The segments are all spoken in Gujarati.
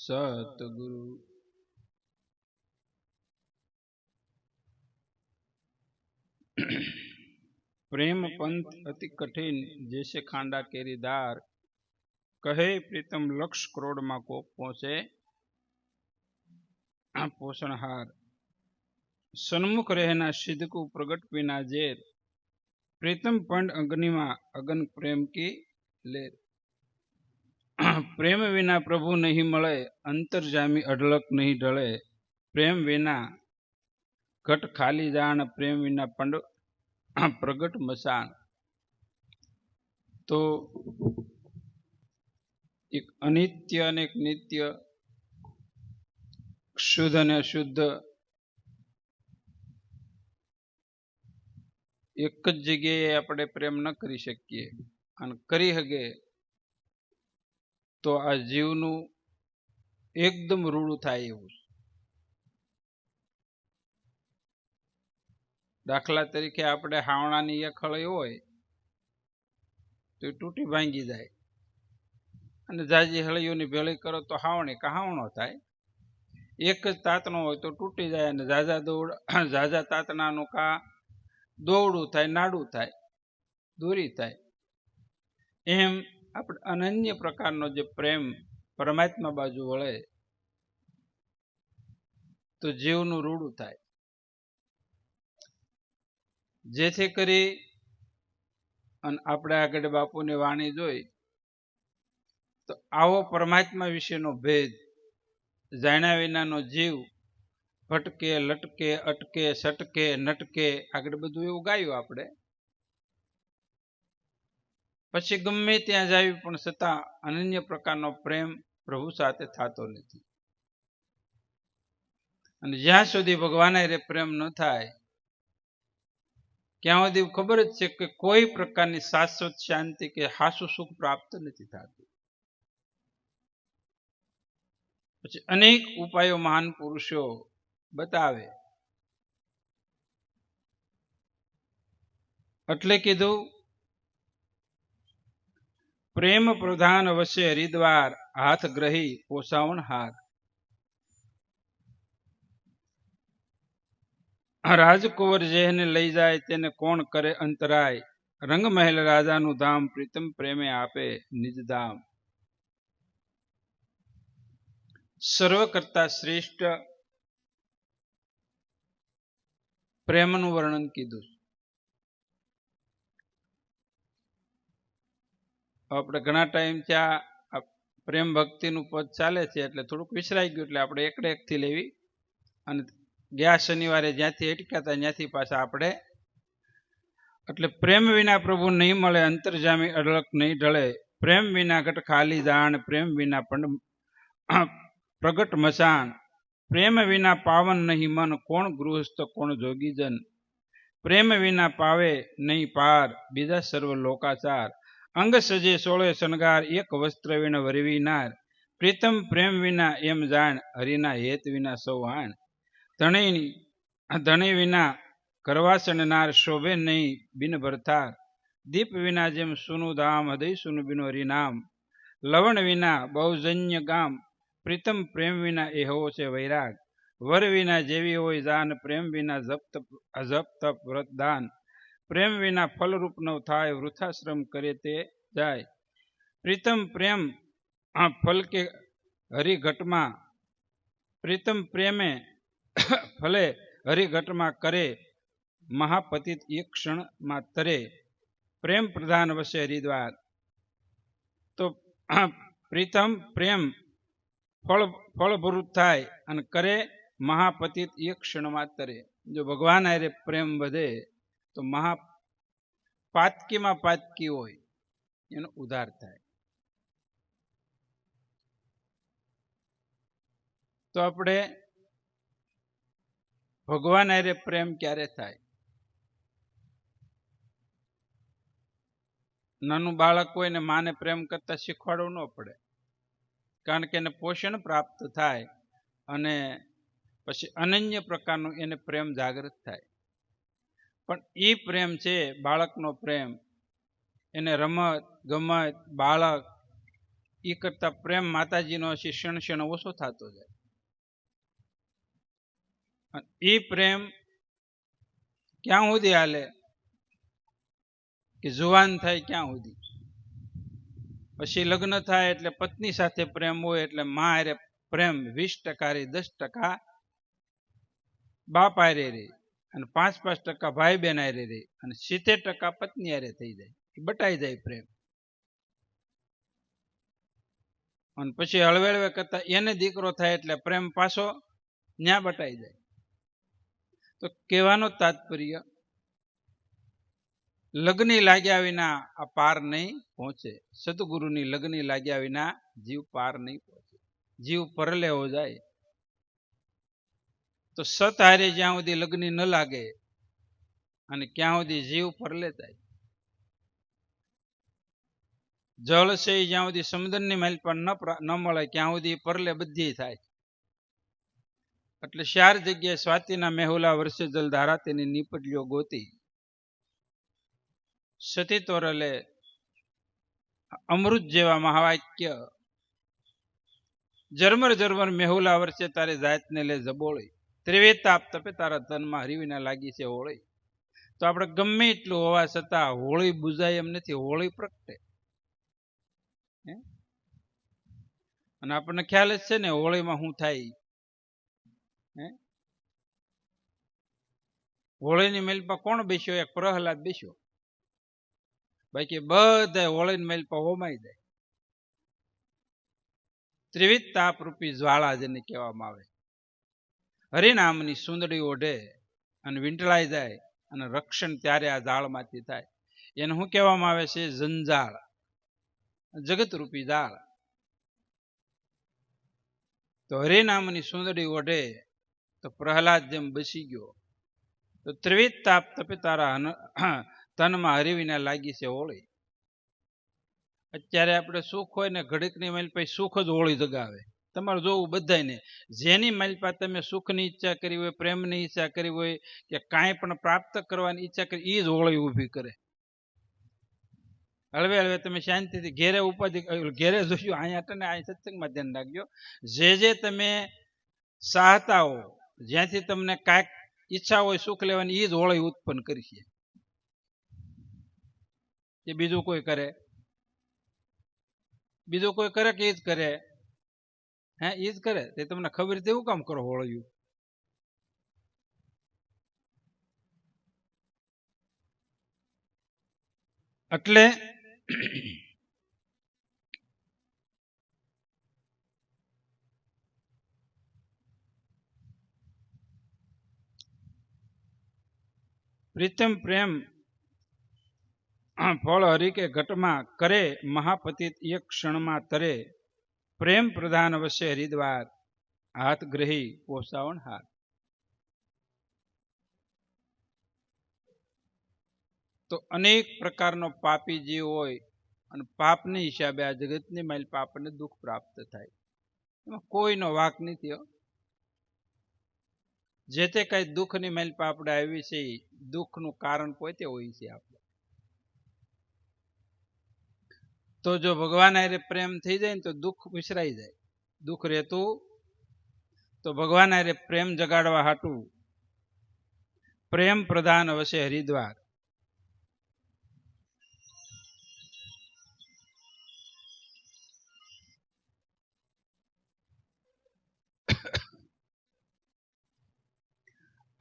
સતગુરુ। प्रेम पंथ अति कठिन जैसे खांडा केरीदार, कहे प्रीतम लक्ष करोड़ मा को पहुंचे पोषणहार। सन्मुख रहना सिद्ध को प्रगट बिना जेर, प्रीतम पंड अग्नि मा अगन प्रेम की लेर। प्रेम विना प्रभु नहीं मळे, अंतर्जामी अढळक नहीं ढळे। प्रेम विना घट खाली जान, प्रेम विना पंड प्रगट मसान। तो एक अनित्य અને એક નિત્ય, શુદ્ધ અને અશુદ્ધ એક જ જગ્યાએ આપણે પ્રેમ ન કરી શકીએ, અને કરી શકે તો આ જીવનું એકદમ રૂડું થાય એવું। દાખલા તરીકે આપણે હાવણાની એક હળી હોય તો એ તૂટી ભાંગી જાય, અને જાજી હળીઓની ભેળી કરો તો હાવણી કા હાવણો થાય। એક જ તાતનો હોય તો તૂટી જાય, અને ઝાઝા તાતણાનું કા દોવડું થાય, નાડું થાય, દોરી થાય। એમ આપણે અનન્ય પ્રકારનો જે પ્રેમ પરમાત્મા બાજુ વળે તો જીવનું રૂડું થાય। જેથી કરી અને આપણે આગળ બાપુની વાણી જોઈ તો આવો પરમાત્મા વિશેનો ભેદ જાણ્યા વિનાનો જીવ ભટકે, લટકે, અટકે, સટકે, નટકે, આગળ બધું એવું ગાયું આપણે। પછી ગમે ત્યાં જાવી પણ છતાં અનન્ય પ્રકારનો પ્રેમ પ્રભુ સાથે થતો નથી। અને જ્યાં સુધી ભગવાન હારે પ્રેમ ન થાય ત્યાં સુધી ખબર જ છે કે કોઈ પ્રકારની શાશ્વત શાંતિ કે હાસુ સુખ પ્રાપ્ત નથી થતું। પછી અનેક ઉપાયો મહાન પુરુષો બતાવે, એટલે કીધું પ્રેમ પ્રધાન વશે હરિદ્વાર, હાથ ગ્રહી પોસાવણ હાર। રાજકુંવર જેને લઈ જાય તેને કોણ કરે અંતરાય, રંગ મહેલ રાજાનું ધામ, પ્રીતમ પ્રેમે આપે નિજ ધામ। સર્વ કરતા શ્રેષ્ઠ પ્રેમનું વર્ણન કીધું। આપણે ઘણા ટાઈમ ત્યાં પ્રેમ ભક્તિનું પદ ચાલે છે એટલે થોડુંક વિસરાઈ ગયું, એટલે આપણે એકડે એકથી લેવી, અને ગયા શનિવારે જ્યાંથી અટક્યા હતા ત્યાંથી પાછા આપણે। એટલે પ્રેમ વિના પ્રભુ નહીં મળે, અંતર્જામી અઢળક નહીં ઢળે। પ્રેમ વિના ઘટ ખાલી જાણ, પ્રેમ વિના પણ પ્રગટ મસાણ। પ્રેમ વિના પાવન નહીં મન, કોણ ગૃહસ્થ કોણ જોગીજન। પ્રેમ વિના પાવે નહીં પાર, બીજા સર્વ લોકાચાર। અંગ સજે સોળે શણગાર, એક વસ્ત્ર વિના વરવીનાર। પ્રીતમ પ્રેમ વિના એમ જાણ, હરિના હેત વિના સૌ હાણ। ધણી વિના કરવા શણનાર, શોભે નહીં બિન ભરથાર। દીપ વિના જેમ સુનું ધામ, હૃદય સુનું બિનો હરિનામ। લવણ વિના બહુજન્ય ગામ, પ્રીતમ પ્રેમ વિના એ હવો છે વૈરાગ। વર વિના જેવી હોય જાન, પ્રેમ વિના જપ તપ વ્રત દાન। પ્રેમ વિના ફલરૂપ ન થાય, વૃથાશ્રમ કરે તે જાય। પ્રીતમ પ્રેમ ફલ કે હરિઘટમાં, પ્રીતમ પ્રેમે ફલે હરિઘટમાં કરે, મહાપતિત એક ક્ષણમાં તરે। પ્રેમ પ્રધાન વસે હરિદ્વાર, તો પ્રીતમ પ્રેમ ફળભરૂપ થાય અને કરે મહાપતિત એક ક્ષણમાં તરે। જો ભગવાન હારે પ્રેમ વધે તો પાતકીમાં પાતકી હોય એનો ઉદ્ધાર થાય। તો આપણે ભગવાન હારે પ્રેમ ક્યારે થાય? નાનું બાળક હોય ને માને પ્રેમ કરતા શીખવાડવું ન પડે, કારણ કે એને પોષણ પ્રાપ્ત થાય અને પછી અનન્ય પ્રકારનું એને પ્રેમ જાગૃત થાય। પણ એ પ્રેમ છે બાળકનો પ્રેમ, એને રમત ગમત બાળક એ કરતા પ્રેમ માતાજીનો હશે ક્ષણ ક્ષણ ઓછો થતો જાય. એ પ્રેમ ક્યાં સુધી હાલે કે જુવાન થાય ક્યાં સુધી. પછી લગ્ન થાય એટલે પત્ની સાથે પ્રેમ હોય એટલે માં હારે પ્રેમ 20% રે, 10% બાપ હારે રે, અને 5% ભાઈ બહેન હારે રે, અને 70% પત્ની હારે થઈ જાય. એ બટાઈ જાય પ્રેમ. અને પછી હળવે હળવે કરતા એને દીકરો થાય એટલે પ્રેમ પાછો ન્યા બટાઈ જાય. તો કહેવાનો તાત્પર્ય, લગ્ની લાગ્યા વિના આ પાર નહીં પહોંચે. સદગુરુની લગ્ની લાગ્યા વિના જીવ પાર નહીં પહોંચે. જીવ પરલે હો જાય. તો સત હારે જ્યાં સુધી લગ્ની ન લાગે અને ક્યાં સુધી જીવ પરલે થાય. જળ છે જ્યાં સુધી સમુદ્રની માઇલ પર ન મળે ત્યાં સુધી પરલે બધી થાય. એટલે 4 જગ્યાએ સ્વાતિના મેહુલા વર્ષે જલધારા તેની નીપટલીઓ ગોતી. સતી તોરલે અમૃત જેવા મહાવાક્ય, જરમર જરમર મેહુલા વર્ષે તારે જાતને લે જબોળી. ત્રિવેદ તાપ તપે તારા તનમાં હરીવીના લાગી છે હોળી. તો આપણે ગમે એટલું હોવા છતાં હોળી બુઝાય એમ નથી, હોળી પ્રગટે. અને આપણને ખ્યાલ જ છે ને હોળીમાં શું થાય. હોળીની મેલ પર કોણ બેસ્યો? એક પ્રહલાદ બેસ્યો. બાકી બધા હોળીની મેલ પર હોમાઈ જાય. ત્રિવિધ તાપ રૂપી જ્વાળા જેને કહેવામાં આવે. હરિનામની સુંદડી ઓઢે અને વીંટળાઈ જાય, અને રક્ષણ ત્યારે આ જાળમાંથી થાય. એને શું કહેવામાં આવે છે? જંજાળ, જગત રૂપી જાળ. તો હરિનામની સુંદડી ઓઢે તો પ્રહલાદ જેમ બસી ગયો. તો ત્રિવિધ તાપ તપે તારા તનમાં હરીવીને લાગી છે હોળી. અત્યારે આપણે સુખ હોય ને ઘડીકની માઇલ પછી સુખ જ હોળી જગાવે. તમારે જોવું બધાને, જેની માઇલ પર તમે સુખની ઈચ્છા કરી હોય, પ્રેમની ઈચ્છા કરી હોય, કે કાંઈ પણ પ્રાપ્ત કરવાની ઈચ્છા કરી, એ જ હોળી ઊભી કરે. હળવે હળવે તમે શાંતિથી ઘેરે ઉપાધિ ઘેરે જોયું. અહીંયા સત્સંગમાં ધ્યાન રાખજો. જે તમે ચાહતા હો, જ્યાંથી તમને કાંઈક ઈચ્છા હોય સુખ લેવાની, એ જ હોળી ઉત્પન્ન કરી છે. એ બીજું કોઈ કરે? બીજું કોઈ કરે કે એ જ કરે? હે, એ જ કરે. તે તમને ખબર તેવું કામ કરો હોળિયું? એટલે પ્રીતમ પ્રેમ ફળ હરી કે ઘટમાં કરે, મહાપતિત એક ક્ષણમાં તરે. પ્રેમ પ્રધાન વશે હરિદ્વાર, હાથ ગ્રહી પોસાવણ હાથ. તો અનેક પ્રકારનો પાપી જીવ હોય, અને પાપની હિસાબે આ જગતની માઇલ પર આપણને દુઃખ પ્રાપ્ત થાય. એમાં કોઈનો વાક નથી. જે તે કઈ દુઃખની માઇલ પર આપણે આવી છે, દુઃખનું કારણ પોતે હોય છે આપણે. તો જો ભગવાન હારે પ્રેમ થઈ જાય ને તો દુઃખ વિસરાઈ જાય. દુઃખ રહેતું તો ભગવાન હારે પ્રેમ જગાડવા હાટું પ્રેમ પ્રધાન વશે હરિદ્વાર.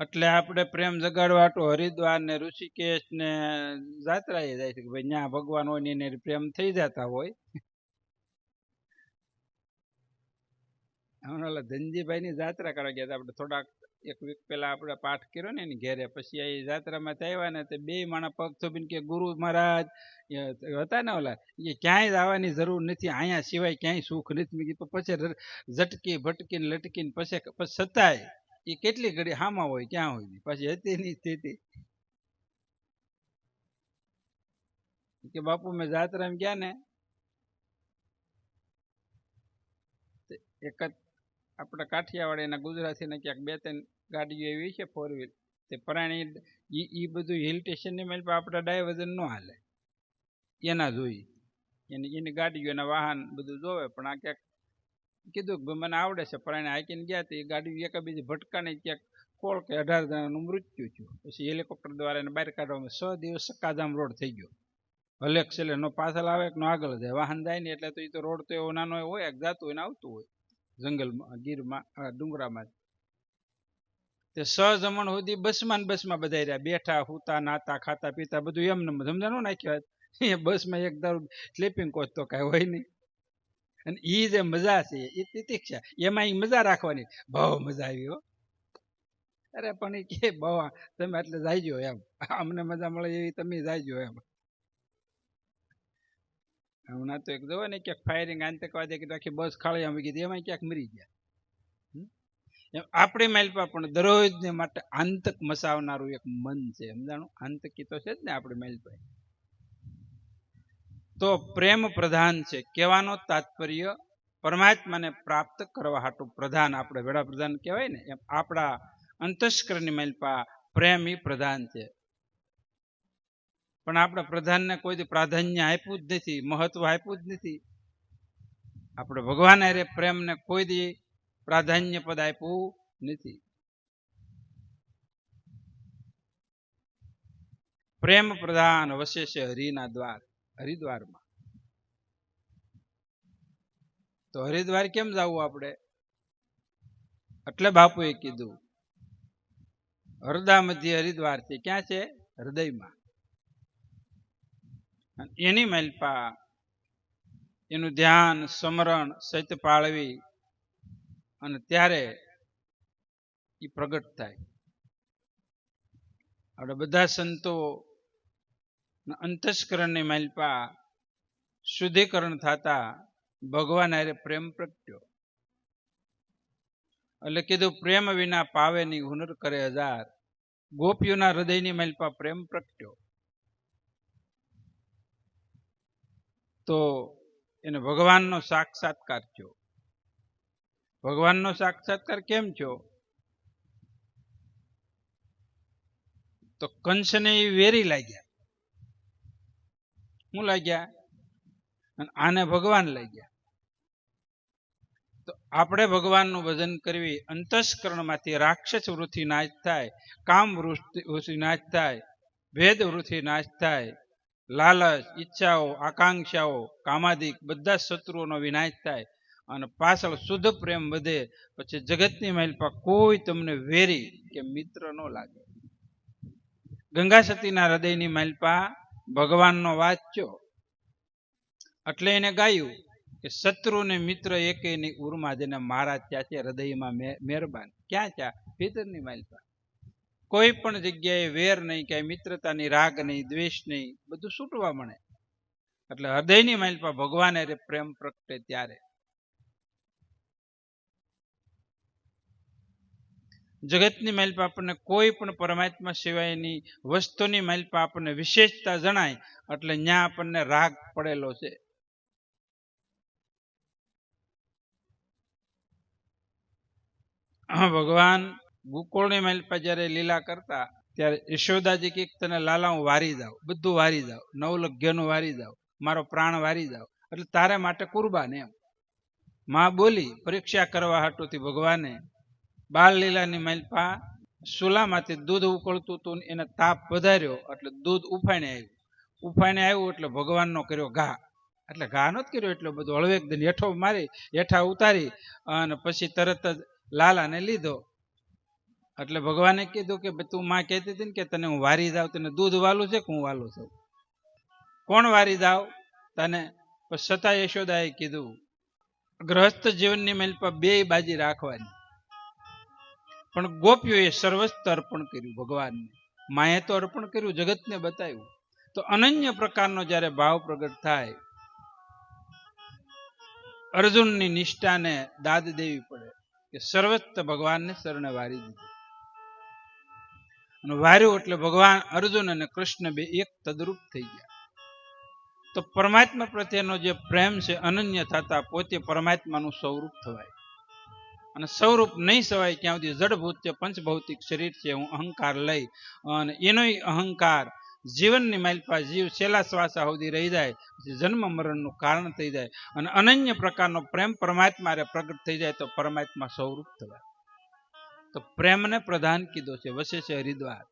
એટલે આપણે પ્રેમ જગાડવા હાટું હરિદ્વાર ને ઋષિકેશ ને જાત્રાએ જાય છે કે ભાઈ ત્યાં ભગવાન હોય ને એને પ્રેમ થઈ જતા હોય. ધનજીભાઈ ની જાત્રા કરવા ગયા હતા આપણે થોડાક એક વીક પેલા આપણે પાઠ કર્યો ને એની ઘેરે. પછી એ જાત્રામાં આવ્યા ને તે 2 માણા પગ થોબીને કે ગુરુ મહારાજ હતા ને ઓલા, એ ક્યાંય જવાની જરૂર નથી, અહીંયા સિવાય ક્યાંય સુખ નથી. મેં કીધું પછી ઝટકી ભટકીને લટકીને પછી છતાંય એ કેટલી ઘડી હામાં હોય, ક્યાં હોય, પછી હતી ની સ્થિતિ કે બાપુ મેં જાત્રામાં ગયા ને એક જ આપણે કાઠિયાવાડ એના ગુજરાતી ને ક્યાંક 2-3 ગાડીઓ એવી છે 4 વ્હીલ, તે પરાણી એ બધું હિલ સ્ટેશન ની મેલ પર આપણે ડાયવર્ઝન ન હાલે, એના જોઈ. એની ગાડીઓ એના વાહન બધું જોવે, પણ આ ક્યાંક કીધું કે ભાઈ મને આવડે છે, પણ એને હાકીને ગયા એ ગાડી એકાબીજી ભટકાને ક્યાંક કોળ કે 18 જણાનું મૃત્યુ થયું. પછી હેલિકોપ્ટર દ્વારા એને બહાર કાઢવામાં 6 દિવસ સક્કાજામ રોડ થઈ ગયો. હલેક છેલ્લે નો પાછળ આવે કે નો આગળ જાય, વાહન જાય ને એટલે તો એ તો રોડ તો એવો નાનો હોય જાતું હોય ને આવતું હોય જંગલમાં, ગીરમાં, ડુંગરામાં. તે 6 જમણ સુધી બસમાં બધા રહ્યા, બેઠા હુતા નાતા ખાતા પીતા બધું એમને સમજાણું નાખ્યું. એ બસમાં એક દારૂ સ્લીપિંગ કોચ તો કાંઈ હોય નહીં. અને એ જે મજા છે એ તિતિક્ષા, એમાં એ મજા રાખવાની. બહુ મજા આવી હો. અરે પણ એ કે બહુ તમે એટલે જાયજો એમ, અમને મજા મળે એવી તમે જાયજો એમ. હમણાં તો એક જોવો ને ક્યાંક ફાયરિંગ આતંકવાદી કીધું આખી બસ ખાળી આવી ગઈ, એમાં ક્યાંક મરી ગયા. આપણી માઇલપા પણ દરરોજ ને માટે આંતક મસાવનારું એક મન છે, સમજાણું? આંતકી તો છે જ ને આપણી માઇલપા. તો પ્રેમ પ્રધાન છે. કહેવાનો તાત્પર્ય પરમાત્માને પ્રાપ્ત કરવા હાટું પ્રધાન, આપણે વડાપ્રધાન કહેવાય ને એમ આપણા અંતસ્કરની માઇલપા પ્રેમ ઈ પ્રધાન છે. પણ આપણે પ્રધાનને કોઈ પ્રાધાન્ય આપ્યું જ નથી, મહત્વ આપ્યું જ નથી. આપણે ભગવાન અરે પ્રેમને કોઈ દી પ્રાધાન્ય પદ આપ્યું નથી. પ્રેમ પ્રધાન વસે છે હરિના દ્વાર, હરિદ્વારમાં. તો હરિદ્વાર કેમ જવું આપણે? એટલે બાપુએ કીધું હૃદય મધ્ય હરિદ્વાર છે. ક્યાં છે? હૃદયમાં. એની માલપા એનું ધ્યાન સ્મરણ સહિત પાળવી અને ત્યારે એ પ્રગટ થાય. આપણે બધા સંતો અંતસ્કરણની માલપા શુદ્ધિકરણ થતા ભગવાન હારે પ્રેમ પ્રગટ્યો. એટલે કીધું પ્રેમ વિના પાવે ની હુનર કરે હજાર. ગોપીઓના હૃદયની માલપા પ્રેમ પ્રગટ્યો તો એને ભગવાનનો સાક્ષાત્કાર થયો. ભગવાનનો સાક્ષાત્કાર કેમ થયો? તો કંસને વેરી લાગ્યા. શું લાગ્યા? આને ભગવાન લાગ્યા. તો આપણે ભગવાનનું ભજન કરવી, અંતસ્કરણમાંથી રાક્ષસ વૃત્તિ નાશ થાય, કામ વૃત્તિ નાશ થાય, ભેદ વૃત્તિ નાશ થાય, લાલચ, ઈચ્છાઓ, આકાંક્ષાઓ, કામાદિક બધા શત્રુઓનો વિનાશ થાય અને પાછળ શુદ્ધ પ્રેમ વધે. પછી જગતની માલપા કોઈ તમને વેરી કે મિત્ર ન લાગે. ગંગા સતીના હૃદયની માલપા ભગવાનનો વાચ્યો એટલે એને ગાયું કે શત્રુ ને મિત્ર એકેયની ઉર્મા, જેને મારા ત્યાં છે હૃદયમાં મહેરબાન. ક્યાં છે? ભીતરની માલપા. કોઈ પણ જગ્યાએ વેર નહીં, ક્યાંય મિત્રતાની રાગ નહીં, દ્વેષ નહીં, બધું છૂટવા મળે. એટલે હૃદયની માલપા ભગવાન અરે પ્રેમ પ્રગટે ત્યારે. જગતની માલપા આપણને કોઈ પણ પરમાત્મા સિવાયની વસ્તુની માલપા આપણને વિશેષતા જણાય એટલે ત્યાં આપણને રાગ પડેલો છે. ભગવાન ગોકુળની માલપા જયારે લીલા કરતા ત્યારે યશોદાજી કે તને લાલા હું વારી જાઉં, બધું વારી જાઉં, નવલગ્યનું વારી જાઉં, મારો પ્રાણ વારી જાઉં, એટલે તારે માટે કુરબાન એમ માં બોલી. પરીક્ષા કરવા હાટુથી ભગવાને બાળ લીલાની માલપા સુલામાંથી દૂધ ઉકળતું હતું, એને તાપ વધાર્યો એટલે દૂધ ઉફાઈને આવ્યું. ઉફાઈને આવ્યું એટલે ભગવાનનો કર્યો ઘા. એટલે ઘા નો જ કર્યો એટલો બધો, હળવેક દિન હેઠો મારી હેઠા ઉતારી અને પછી તરત જ લાલાને લીધો. એટલે ભગવાને કીધું કે તું માં કહેતી હતી ને કે તને હું વારી જાઉં, તને દૂધ વાલું છે કે હું વાલું છું? કોણ વારી જાવ તને? છતાં યશોદાએ કીધું ગ્રહસ્થ જીવનની માલપા બે બાજી રાખવાની. પણ ગોપીઓએ સર્વસ્વ અર્પણ કર્યું ભગવાનને. માએ તો અર્પણ કર્યું, જગતને બતાવ્યું. તો અનન્ય પ્રકારનો જ્યારે ભાવ પ્રગટ થાય, અર્જુનની નિષ્ઠાને દાદ દેવી પડે કે સર્વસ્વ ભગવાનને શરણે વારી દીધું. અને વાર્યું એટલે ભગવાન અર્જુન અને કૃષ્ણ બે એક તદરૂપ થઈ ગયા. તો પરમાત્મા પ્રત્યેનો જે પ્રેમ છે અનન્ય થતા પોતે પરમાત્માનું સ્વરૂપ થવાય. અને સ્વરૂપ નહીં સવાય ક્યાં સુધી જડભૂત છે, પંચભૌતિક શરીર છે, હું અહંકાર લઈ અને એનો અહંકાર જીવનની માલપા જીવ છેલ્લા શ્વાસા સુધી રહી જાય, જન્મ મરણનું કારણ થઈ જાય અને અનન્ય પ્રકારનો પ્રેમ પરમાત્મા પ્રગટ થઈ જાય તો પરમાત્મા સ્વરૂપ થવાય. તો પ્રેમને પ્રધાન કીધો છે. વસે છે હરિદ્વાર.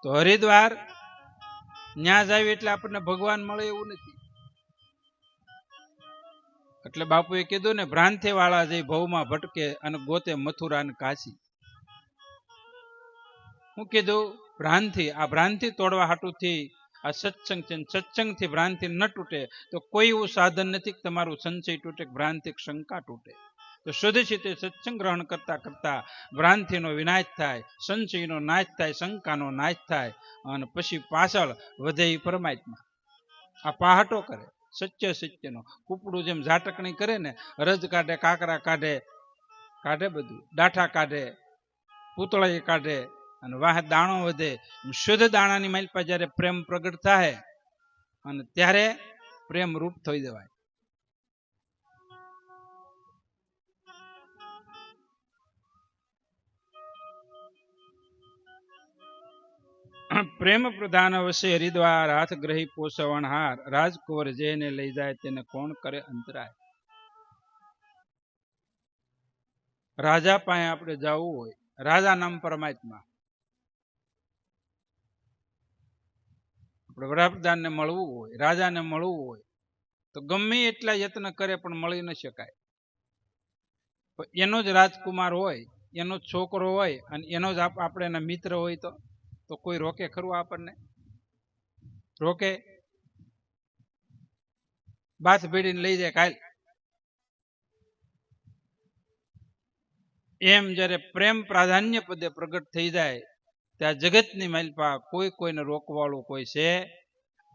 તો હરિદ્વાર ન્યા જાય એટલે આપણને ભગવાન મળે એવું નથી. એટલે બાપુએ કીધું ને, ભ્રાંતિ વાળા જઈ ભવમાં ભટકે અને ગોતે મથુરા ને કાશી. હું કીધું ભ્રાંતિ, આ ભ્રાંતિ તોડવા હાટુથી આ સત્સંગ છે. સત્સંગથી ભ્રાંતિ ન તૂટે તો કોઈ એવું સાધન નથી કે તમારું સંશય તૂટે, ભ્રાંતિ શંકા તૂટે. તો શુદ્ધ રીતે સત્સંગ ગ્રહણ કરતા કરતા ભ્રાંતિનો વિનાશ થાય, સંશયનો નાશ થાય, શંકાનો નાશ થાય અને પછી પાછળ વધે એ પરમાત્મા. આ પહાટો કરે સત્ય સત્યનો. કૂપડું જેમ ઝાટકણી કરે ને, રજ કાઢે, કાકરા કાઢે, કાઢે બધું, દાઠા કાઢે, પૂતળા કાઢે અને વાહ દાણો વધે. શુદ્ધ દાણાની માલપા જયારે પ્રેમ પ્રગટ થાય અને ત્યારે પ્રેમ રૂપ થઈ જવાય. પ્રેમ પ્રધાન વસે હરિદ્વાર, હાથ ગ્રહી પોષવણહાર, રાજકુંવર જેને લઈ જાય તેને કોણ કરે અંતરાય. રાજા પાસે આપણે જવું હોય, રાજા નામ પરમાત્મા, આપણે વડાપ્રધાનને મળવું હોય, રાજાને મળવું હોય તો ગમે એટલા યત્ન કરે પણ મળી ન શકાય. એનો જ રાજકુમાર હોય, એનો જ છોકરો હોય અને એનો જ આપણે એના મિત્ર હોય તો કોઈ રોકે ખરું આપણને? રોકે? બાથ ભેડીને લઈ જાય કાલ. એમ જયારે પ્રેમ પ્રાધાન્ય પદે પ્રગટ થઈ જાય ત્યાં જગતની માલપા કોઈ કોઈને રોકવાળું કોઈ છે.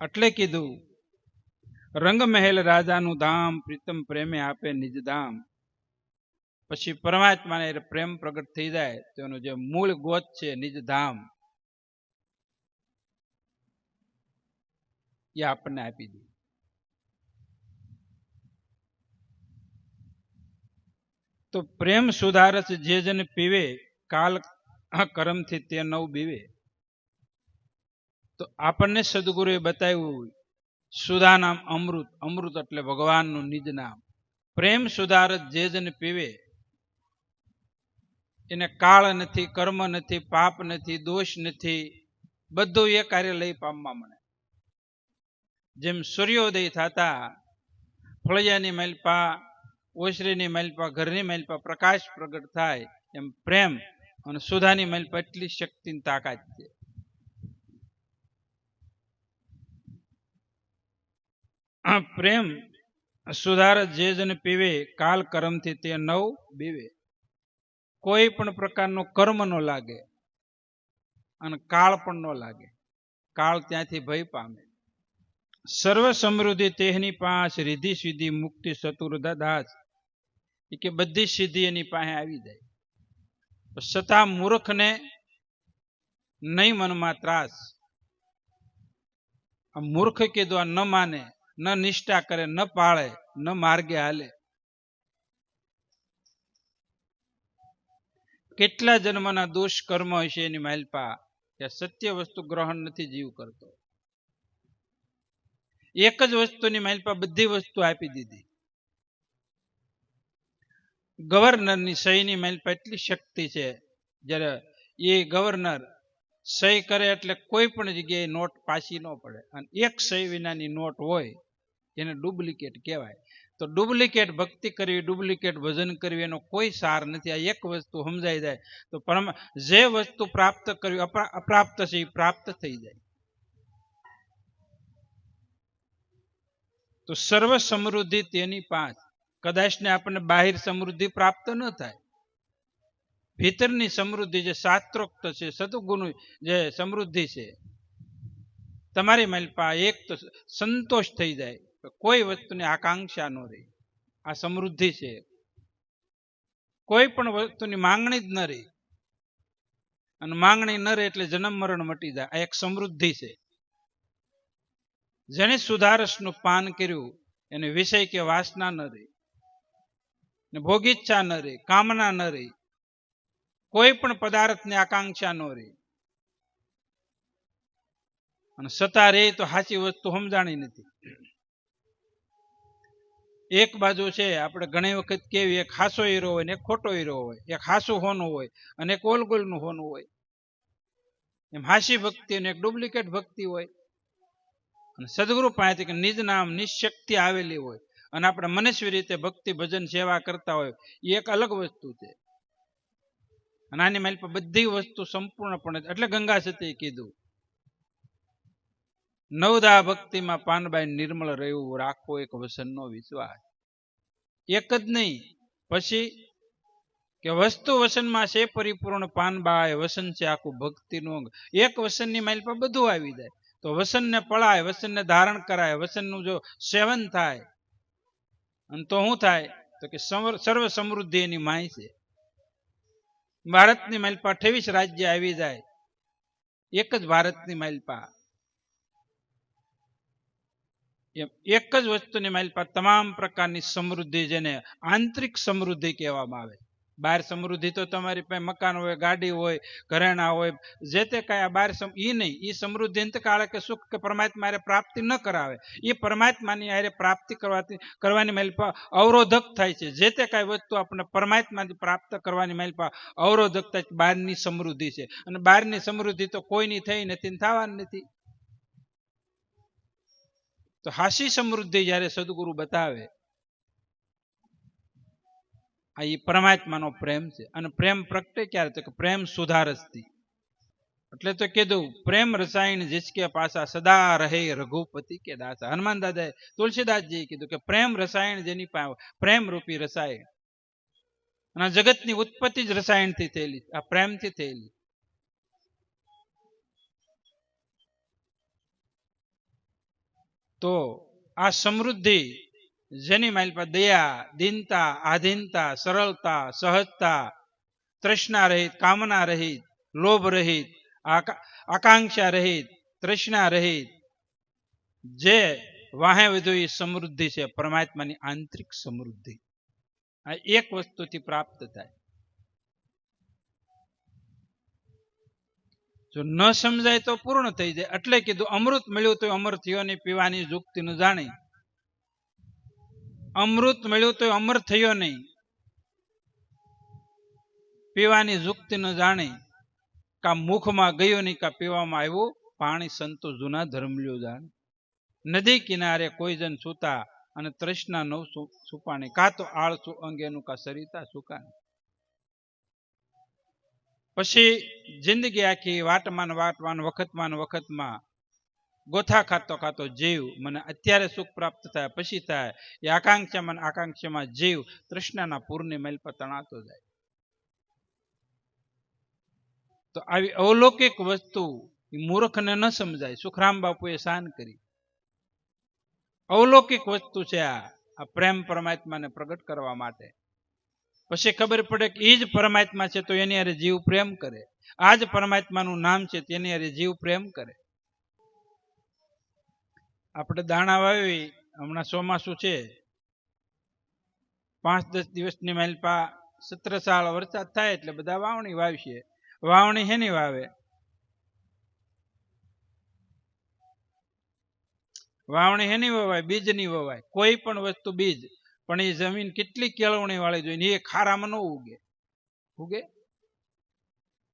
એટલે કીધું રંગ મહેલ રાજાનું ધામ, પ્રીતમ પ્રેમે આપે નિજ ધામ. પછી પરમાત્માને પ્રેમ પ્રગટ થઈ જાય તો એનું જે મૂળ ગોત છે નિજ ધામ, એ આપણને આપી દે. તો પ્રેમ સુધારસ જે જન પીવે, કાલ કરમથી તે નવ બીવે. તો આપણને સદગુરુએ બતાવ્યું સુધા નામ અમૃત, અમૃત એટલે ભગવાનનું નિજ નામ. પ્રેમ સુધારસ જે જન પીવે, એને કાળ નથી, કર્મ નથી, પાપ નથી, દોષ નથી, બધું એ કાર્ય લઈ પામવા મળે. જેમ સૂર્યોદય થતા ફળિયાની માલપા, ઓસરીની માલપા, ઘરની માલપા પ્રકાશ પ્રગટ થાય, એમ પ્રેમ અને સુધાની માલપા એટલી શક્તિ તાકાત છે. પ્રેમ સુધાર જે જન પીવે, કાલ કર્મથી તે નવ બીવે. કોઈ પણ પ્રકારનો કર્મ ન લાગે અને કાળ પણ ન લાગે. કાળ ત્યાંથી ભય પામે. સર્વ સમૃદ્ધિ તેહની પાસ, રિધિ સિદ્ધિ મુક્તિ ચતુર્ધા દાસ. એ કે બધી સિદ્ધિ એની પાસે આવી જાય. છતાં મૂર્ખને નહીં મનમાં ત્રાસ. આ મૂર્ખ કીધું આ ન માને, ન નિષ્ઠા કરે, ન પાળે, ન માર્ગે હાલે. કેટલા જન્મના દુષ્કર્મ હશે એની માલપા કે સત્ય વસ્તુ ગ્રહણ નથી જીવ કરતો. એક જ વસ્તુની માલપા બધી વસ્તુ આપી દીધી. ગવર્નરની સહીની માલપા એટલી શક્તિ છે, જ્યારે એ ગવર્નર સહી કરે એટલે કોઈ પણ જગ્યાએ નોટ પાછી ન પડે. અને એક સહી વિનાની નોટ હોય એને ડુપ્લિકેટ કહેવાય. તો ડુપ્લિકેટ ભક્તિ કરવી, ડુપ્લિકેટ ભજન કરવી એનો કોઈ સાર નથી. આ એક વસ્તુ સમજાઈ જાય તો જે વસ્તુ પ્રાપ્ત કરવી અપ્રાપ્ત છે એ પ્રાપ્ત થઈ જાય. તો સર્વ સમૃદ્ધિ તેની પાંચ. કદાચ ને આપણને બાહિર સમૃદ્ધિ પ્રાપ્ત ન થાય, ભીતરની સમૃદ્ધિ જે શાસ્ત્રોક્ત છે, સદગુણ જે સમૃદ્ધિ છે, તમારી માલપા એક તો સંતોષ થઈ જાય, કોઈ વસ્તુની આકાંક્ષા ન રહે. આ સમૃદ્ધિ છે. કોઈ પણ વસ્તુની માંગણી જ ન રહી, અને માંગણી ન રહે એટલે જન્મ મરણ મટી જાય. આ એક સમૃદ્ધિ છે. જેને સુધારસનું પાન કર્યું એને વિષય કે વાસના ન રહી, ને ભોગીચ્છા ન રહી, કામના ન રહી, કોઈ પણ પદાર્થની આકાંક્ષા ન રહી. અને સતા રે તો સાચી વસ્તુ સમજાણી નથી. એક બાજુ છે આપણે ઘણી વખત કેવી, એક હાસો હીરો હોય ને એક ખોટો હીરો હોય, એક હાસું હોનું હોય અને એક ઓલગોલનું હોનું હોય. એમ હાસી ભક્તિ અને એક ડુપ્લિકેટ ભક્તિ હોય. અને સદગુરુ પાસેથી નિજ નામ નિશક્તિ આવેલી હોય અને આપણે મનસ્વી રીતે ભક્તિ ભજન સેવા કરતા હોય, એ એક અલગ વસ્તુ છે. અને આની માલ પર બધી વસ્તુ સંપૂર્ણપણે, એટલે ગંગા સતીએ કીધું નવદા ભક્તિમાં પાનબાઈ નિર્મળ રહેવું, રાખવો એક વસનનો વિશ્વાસ. એક જ નહીં, પછી કે વસ્તુ વસનમાં છે પરિપૂર્ણ પાનબાઈ, વસન છે આખું ભક્તિનું અંગ. એક વસનની માઇલ પર બધું આવી જાય. તો વસનને પળાય, વસનને ધારણ કરાય, વસનનું જો સેવન થાય અને તો શું થાય તો કે સર્વ સમૃદ્ધિ એની માય છે. ભારતની માઇલ પર 28 રાજ્ય આવી જાય, એક જ ભારતની માઇલ પર એક જ વસ્તુની માઇલ પર તમામ પ્રકારની સમૃદ્ધિ, જેને આંતરિક સમૃદ્ધિ કહેવામાં આવે. બહાર સમૃદ્ધિ તો તમારી પાસે મકાન હોય, ગાડી હોય, ઘરેણા હોય, જે તે કાંઈ બહાર એ નહીં. એ સમૃદ્ધિ અંતકાળે કે સુખ કે પરમાત્મા હારે પ્રાપ્તિ ન કરાવે. એ પરમાત્માની હારે પ્રાપ્તિ કરવાની માઇલ પર અવરોધક થાય છે. જે તે કાંઈ વસ્તુ આપણે પરમાત્માથી પ્રાપ્ત કરવાની માઇલ પર અવરોધક થાય, બહારની સમૃદ્ધિ છે. અને બહારની સમૃદ્ધિ તો કોઈની થઈ નથી ને થવાની નથી. તો હાસી સમૃદ્ધિ જ્યારે સદગુરુ બતાવે, આ એ પરમાત્માનો પ્રેમ છે. અને પ્રેમ પ્રગટે ક્યારે તો કે પ્રેમ સુધારસથી. એટલે તો કીધું પ્રેમ રસાયણ जिसके पासा સદા રહે રઘુપતિ કે દાસા. હનુમાન દાદાએ, તુલસીદાસજીએ કીધું કે પ્રેમ રસાયણ જેની પાસે, પ્રેમ રૂપી રસાયણ. અને જગતની ઉત્પત્તિ જ રસાયણથી થયેલી, આ પ્રેમથી થયેલી. તો આ સમૃદ્ધિ જેની માઇલ પર દયા, દીનતા, આધીનતા, સરળતા, સહજતા, તૃષ્ણા રહિત, કામના રહિત, લોભ રહિત, આકાંક્ષા રહિત, તૃષ્ણા રહિત, જે વાહે વધુ એ સમૃદ્ધિ છે પરમાત્માની આંતરિક સમૃદ્ધિ. આ એક વસ્તુથી પ્રાપ્ત થાય. જો ન સમજાય તો પૂર્ણ થઈ જાય. એટલે કીધું અમૃત મળ્યું તો અમર થયો નહીં, પીવાની યુક્તિ ન જાણી. અમૃત મળ્યું તો અમર થયો નહીં, પીવાની યુક્તિ ન જાણી. કા મુખમાં ગયું નહીં, કા પીવામાં આવ્યું પાણી. સંતો જૂના ધર્મલ્યો જાણે. નદી કિનારે કોઈ જણ સૂતા અને તૃષ્ણા નવ સુપાણી, કા તો આળસુ અંગેનું, કા સરિતા સુકાની. પછી જિંદગી આખી વાટમાન વખતમાં ગોથા ખાતો જીવ મને અત્યારે સુખ પ્રાપ્ત થાય પછી થાય, એ આકાંક્ષામાં જીવ તૃષ્ણાના પૂરની મેલ પર તણાતો જાય. તો આવી અવલૌકિક વસ્તુ મૂર્ખને ન સમજાય. સુખરામ બાપુએ શાન કરી. અવલૌકિક વસ્તુ છે આ પ્રેમ પરમાત્માને પ્રગટ કરવા માટે. પછી ખબર પડે કે એ જ પરમાત્મા છે તો એની હારે જીવ પ્રેમ કરે. આ જ પરમાત્માનું નામ છે તેની હારે જીવ પ્રેમ કરે. આપણે દાણા વાવી, હમણાં ચોમાસું છે, 5-10 દિવસની માલપા 17 સાલ વરસાદ થાય એટલે બધા વાવણી વાવશે. વાવણી હેની વાવે? વાવણી હેની વવાય? બીજની વવાય. કોઈ પણ વસ્તુ બીજ, પણ એ જમીન કેટલી કેળવણી વાળી જોઈએ. એ ખારામાં ન ઉગે. ઉગે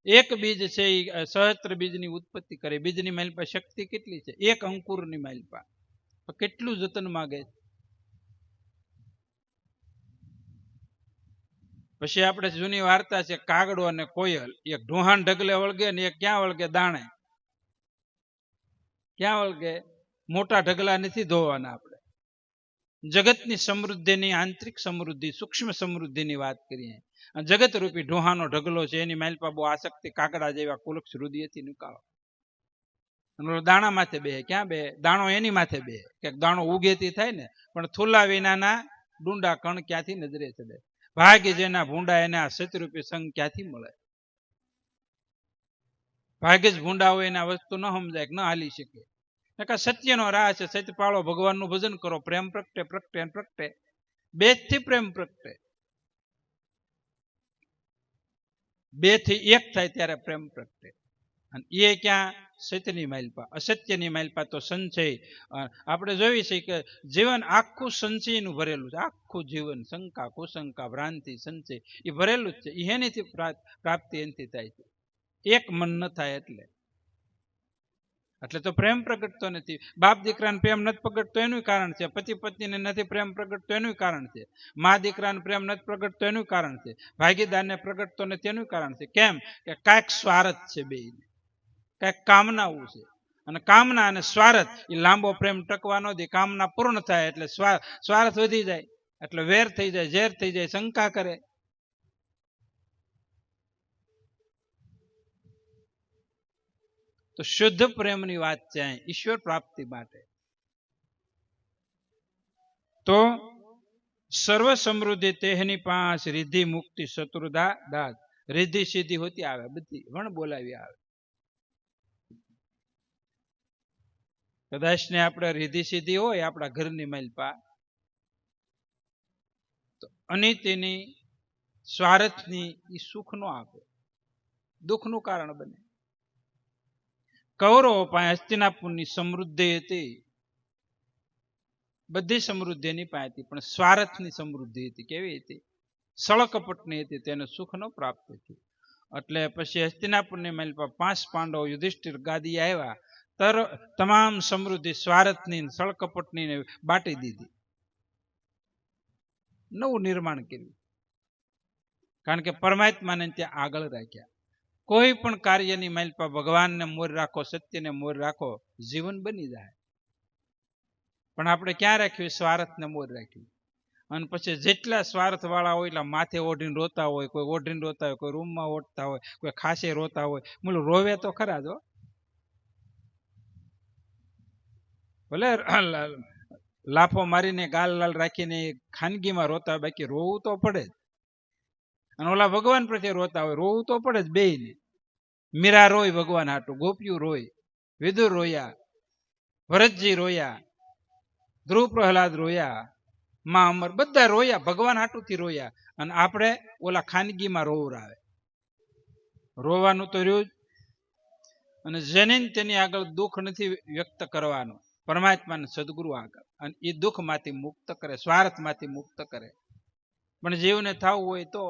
એક બીજ છે એ સહસ્ત્ર બીજની ઉત્પત્તિ કરે. બીજની માલપા શક્તિ કેટલી છે? એક અંકુરની માલપા કેટલું જતન માગે. પછી આપણે જૂની વાર્તા છે કાગડો અને કોયલ. એક ઢોહાણ ઢગલે વળગે ને એક ક્યાં વળગે? દાણે. ક્યાં વળગે? મોટા ઢગલા નથી ધોવાના. આપણે જગતની સમૃદ્ધિની આંતરિક સમૃદ્ધિ, સૂક્ષ્મ સમૃદ્ધિની વાત કરીએ. જગત રૂપી ઢોહાનો ઢગલો છે, એની માલપા બહુ આસક્તિ કાગડા જેવા કુલક્ષ હૃદયથી નીકાળો. દાણા માથે બે. ક્યાં બે? દાણો એની માથે બે કે દાણો ઉગેતી થાય ને, પણ થુલા વિનાના ડુંડા કણ ક્યાંથી નજરે ચડે? ભાગ્ય જેના ભૂંડા એને આ સતરૂપી સંગ ક્યાંથી મળે? ભાગ્ય જ ભૂંડા હોય એના વસ્તુ ન સમજાય કે ન હાલી શકે. સત્યનો રાહ છે. સત્ય પાળો, ભગવાનનું ભજન કરો, પ્રેમ પ્રગટે પ્રગટે પ્રગટે. બે થી પ્રેમ પ્રગટે. બે થી એક થાય ત્યારે પ્રેમ પ્રગટે. અને એ ક્યાં? સત્યની માલપા. અસત્યની માલપા તો સંશય. આપણે જોઈએ છે કે જીવન આખું સંશયનું ભરેલું છે. આખું જીવન શંકા, કુશંકા, ભ્રાંતિ, સંશય એ ભરેલું જ છે. એનીથી પ્રાપ્તિ એનાથી થાય છે. એક મન ન થાય એટલે તો પ્રેમ પ્રગટતો નથી. બાપ દીકરાને પ્રેમ નથી પ્રગટતો એનું કારણ છે. પતિ પત્નીને નથી પ્રેમ પ્રગટતો એનું કારણ છે. મા દીકરાને પ્રેમ નથી પ્રગટતો એનું કારણ છે. ભાગીદારને પ્રગટતો નથી એનું કારણ છે. કેમ? કે કાંઈક સ્વાર્થ છે બેયને, કાંઈક કામનાઓ છે. અને કામના અને સ્વાર્થ એ લાંબો પ્રેમ ટકવાનો દે. કામના પૂર્ણ થાય એટલે સ્વાર્થ વધી જાય, એટલે વેર થઈ જાય, ઝેર થઈ જાય, શંકા કરે. તો શુદ્ધ પ્રેમની વાત છે ઈશ્વર પ્રાપ્તિ માટે. તો સર્વ સમૃદ્ધિ તેહની પાસ, રિદ્ધિ મુક્તિ શત્રુદા દાસ. રિદ્ધિ સિદ્ધિ હોતી આવે, બધી વણ બોલાવી આવે. કદાચ ને આપણે રિદ્ધિ સિદ્ધિ હોય આપણા ઘરની માલપા, તો અનિતિની સ્વાર્થની એ સુખ નો આપે, દુઃખનું કારણ બને. કૌરવો પાસે હસ્તિનાપુરની સમૃદ્ધિ હતી, બધી સમૃદ્ધિ એની પાસે હતી, પણ સ્વાર્થની સમૃદ્ધિ હતી. કેવી હતી? સળકપટની હતી, તેને સુખ ન પ્રાપ્ત થયું. એટલે પછી હસ્તિનાપુરની માલપા 5 પાંડવો યુધિષ્ઠિર ગાદી આવ્યા, તમામ સમૃદ્ધિ સ્વાર્થની સળકપટની બાટી દીધી, નવું નિર્માણ કર્યું. કારણ કે પરમાત્માને ત્યાં આગળ રાખ્યા. કોઈ પણ કાર્યની માલપા ભગવાનને મોર રાખો, સત્યને મોર રાખો, જીવન બની જાય. પણ આપણે ક્યાં રાખ્યું? સ્વાર્થને મોર રાખ્યું. અને પછી જેટલા સ્વાર્થ વાળા હોય એટલા માથે ઓઢીને રોતા હોય, કોઈ ઓઢીને રોતા હોય, કોઈ રૂમમાં ઓઢતા હોય, કોઈ ખાસે રોતા હોય. મૂળ રોવે તો ખરા જો, ભલે લાફો મારીને ગાલ લાલ રાખીને ખાનગીમાં રોતા હોય, બાકી રોવું તો પડે જ. અને ઓલા ભગવાન પ્રત્યે રોતા હોય, રોવું તો પડે જ બેયને. મીરા રોય ભગવાન હાટું, ગોપિયું રોય, વિદુર રોયા, ભરતજી રોયા, ધ્રુવ પ્રહલાદ રોયા, માં અમર બધા રોયા, ભગવાન હાટુથી રોયા. અને આપણે ઓલા ખાનગીમાં રોવરાવે. રોવાનું તો રહ્યું જ. અને જેને તેની આગળ દુઃખ નથી વ્યક્ત કરવાનું, પરમાત્માને સદગુરુ આગળ, અને એ દુઃખમાંથી મુક્ત કરે, સ્વાર્થમાંથી મુક્ત કરે. પણ જીવને થવું હોય તો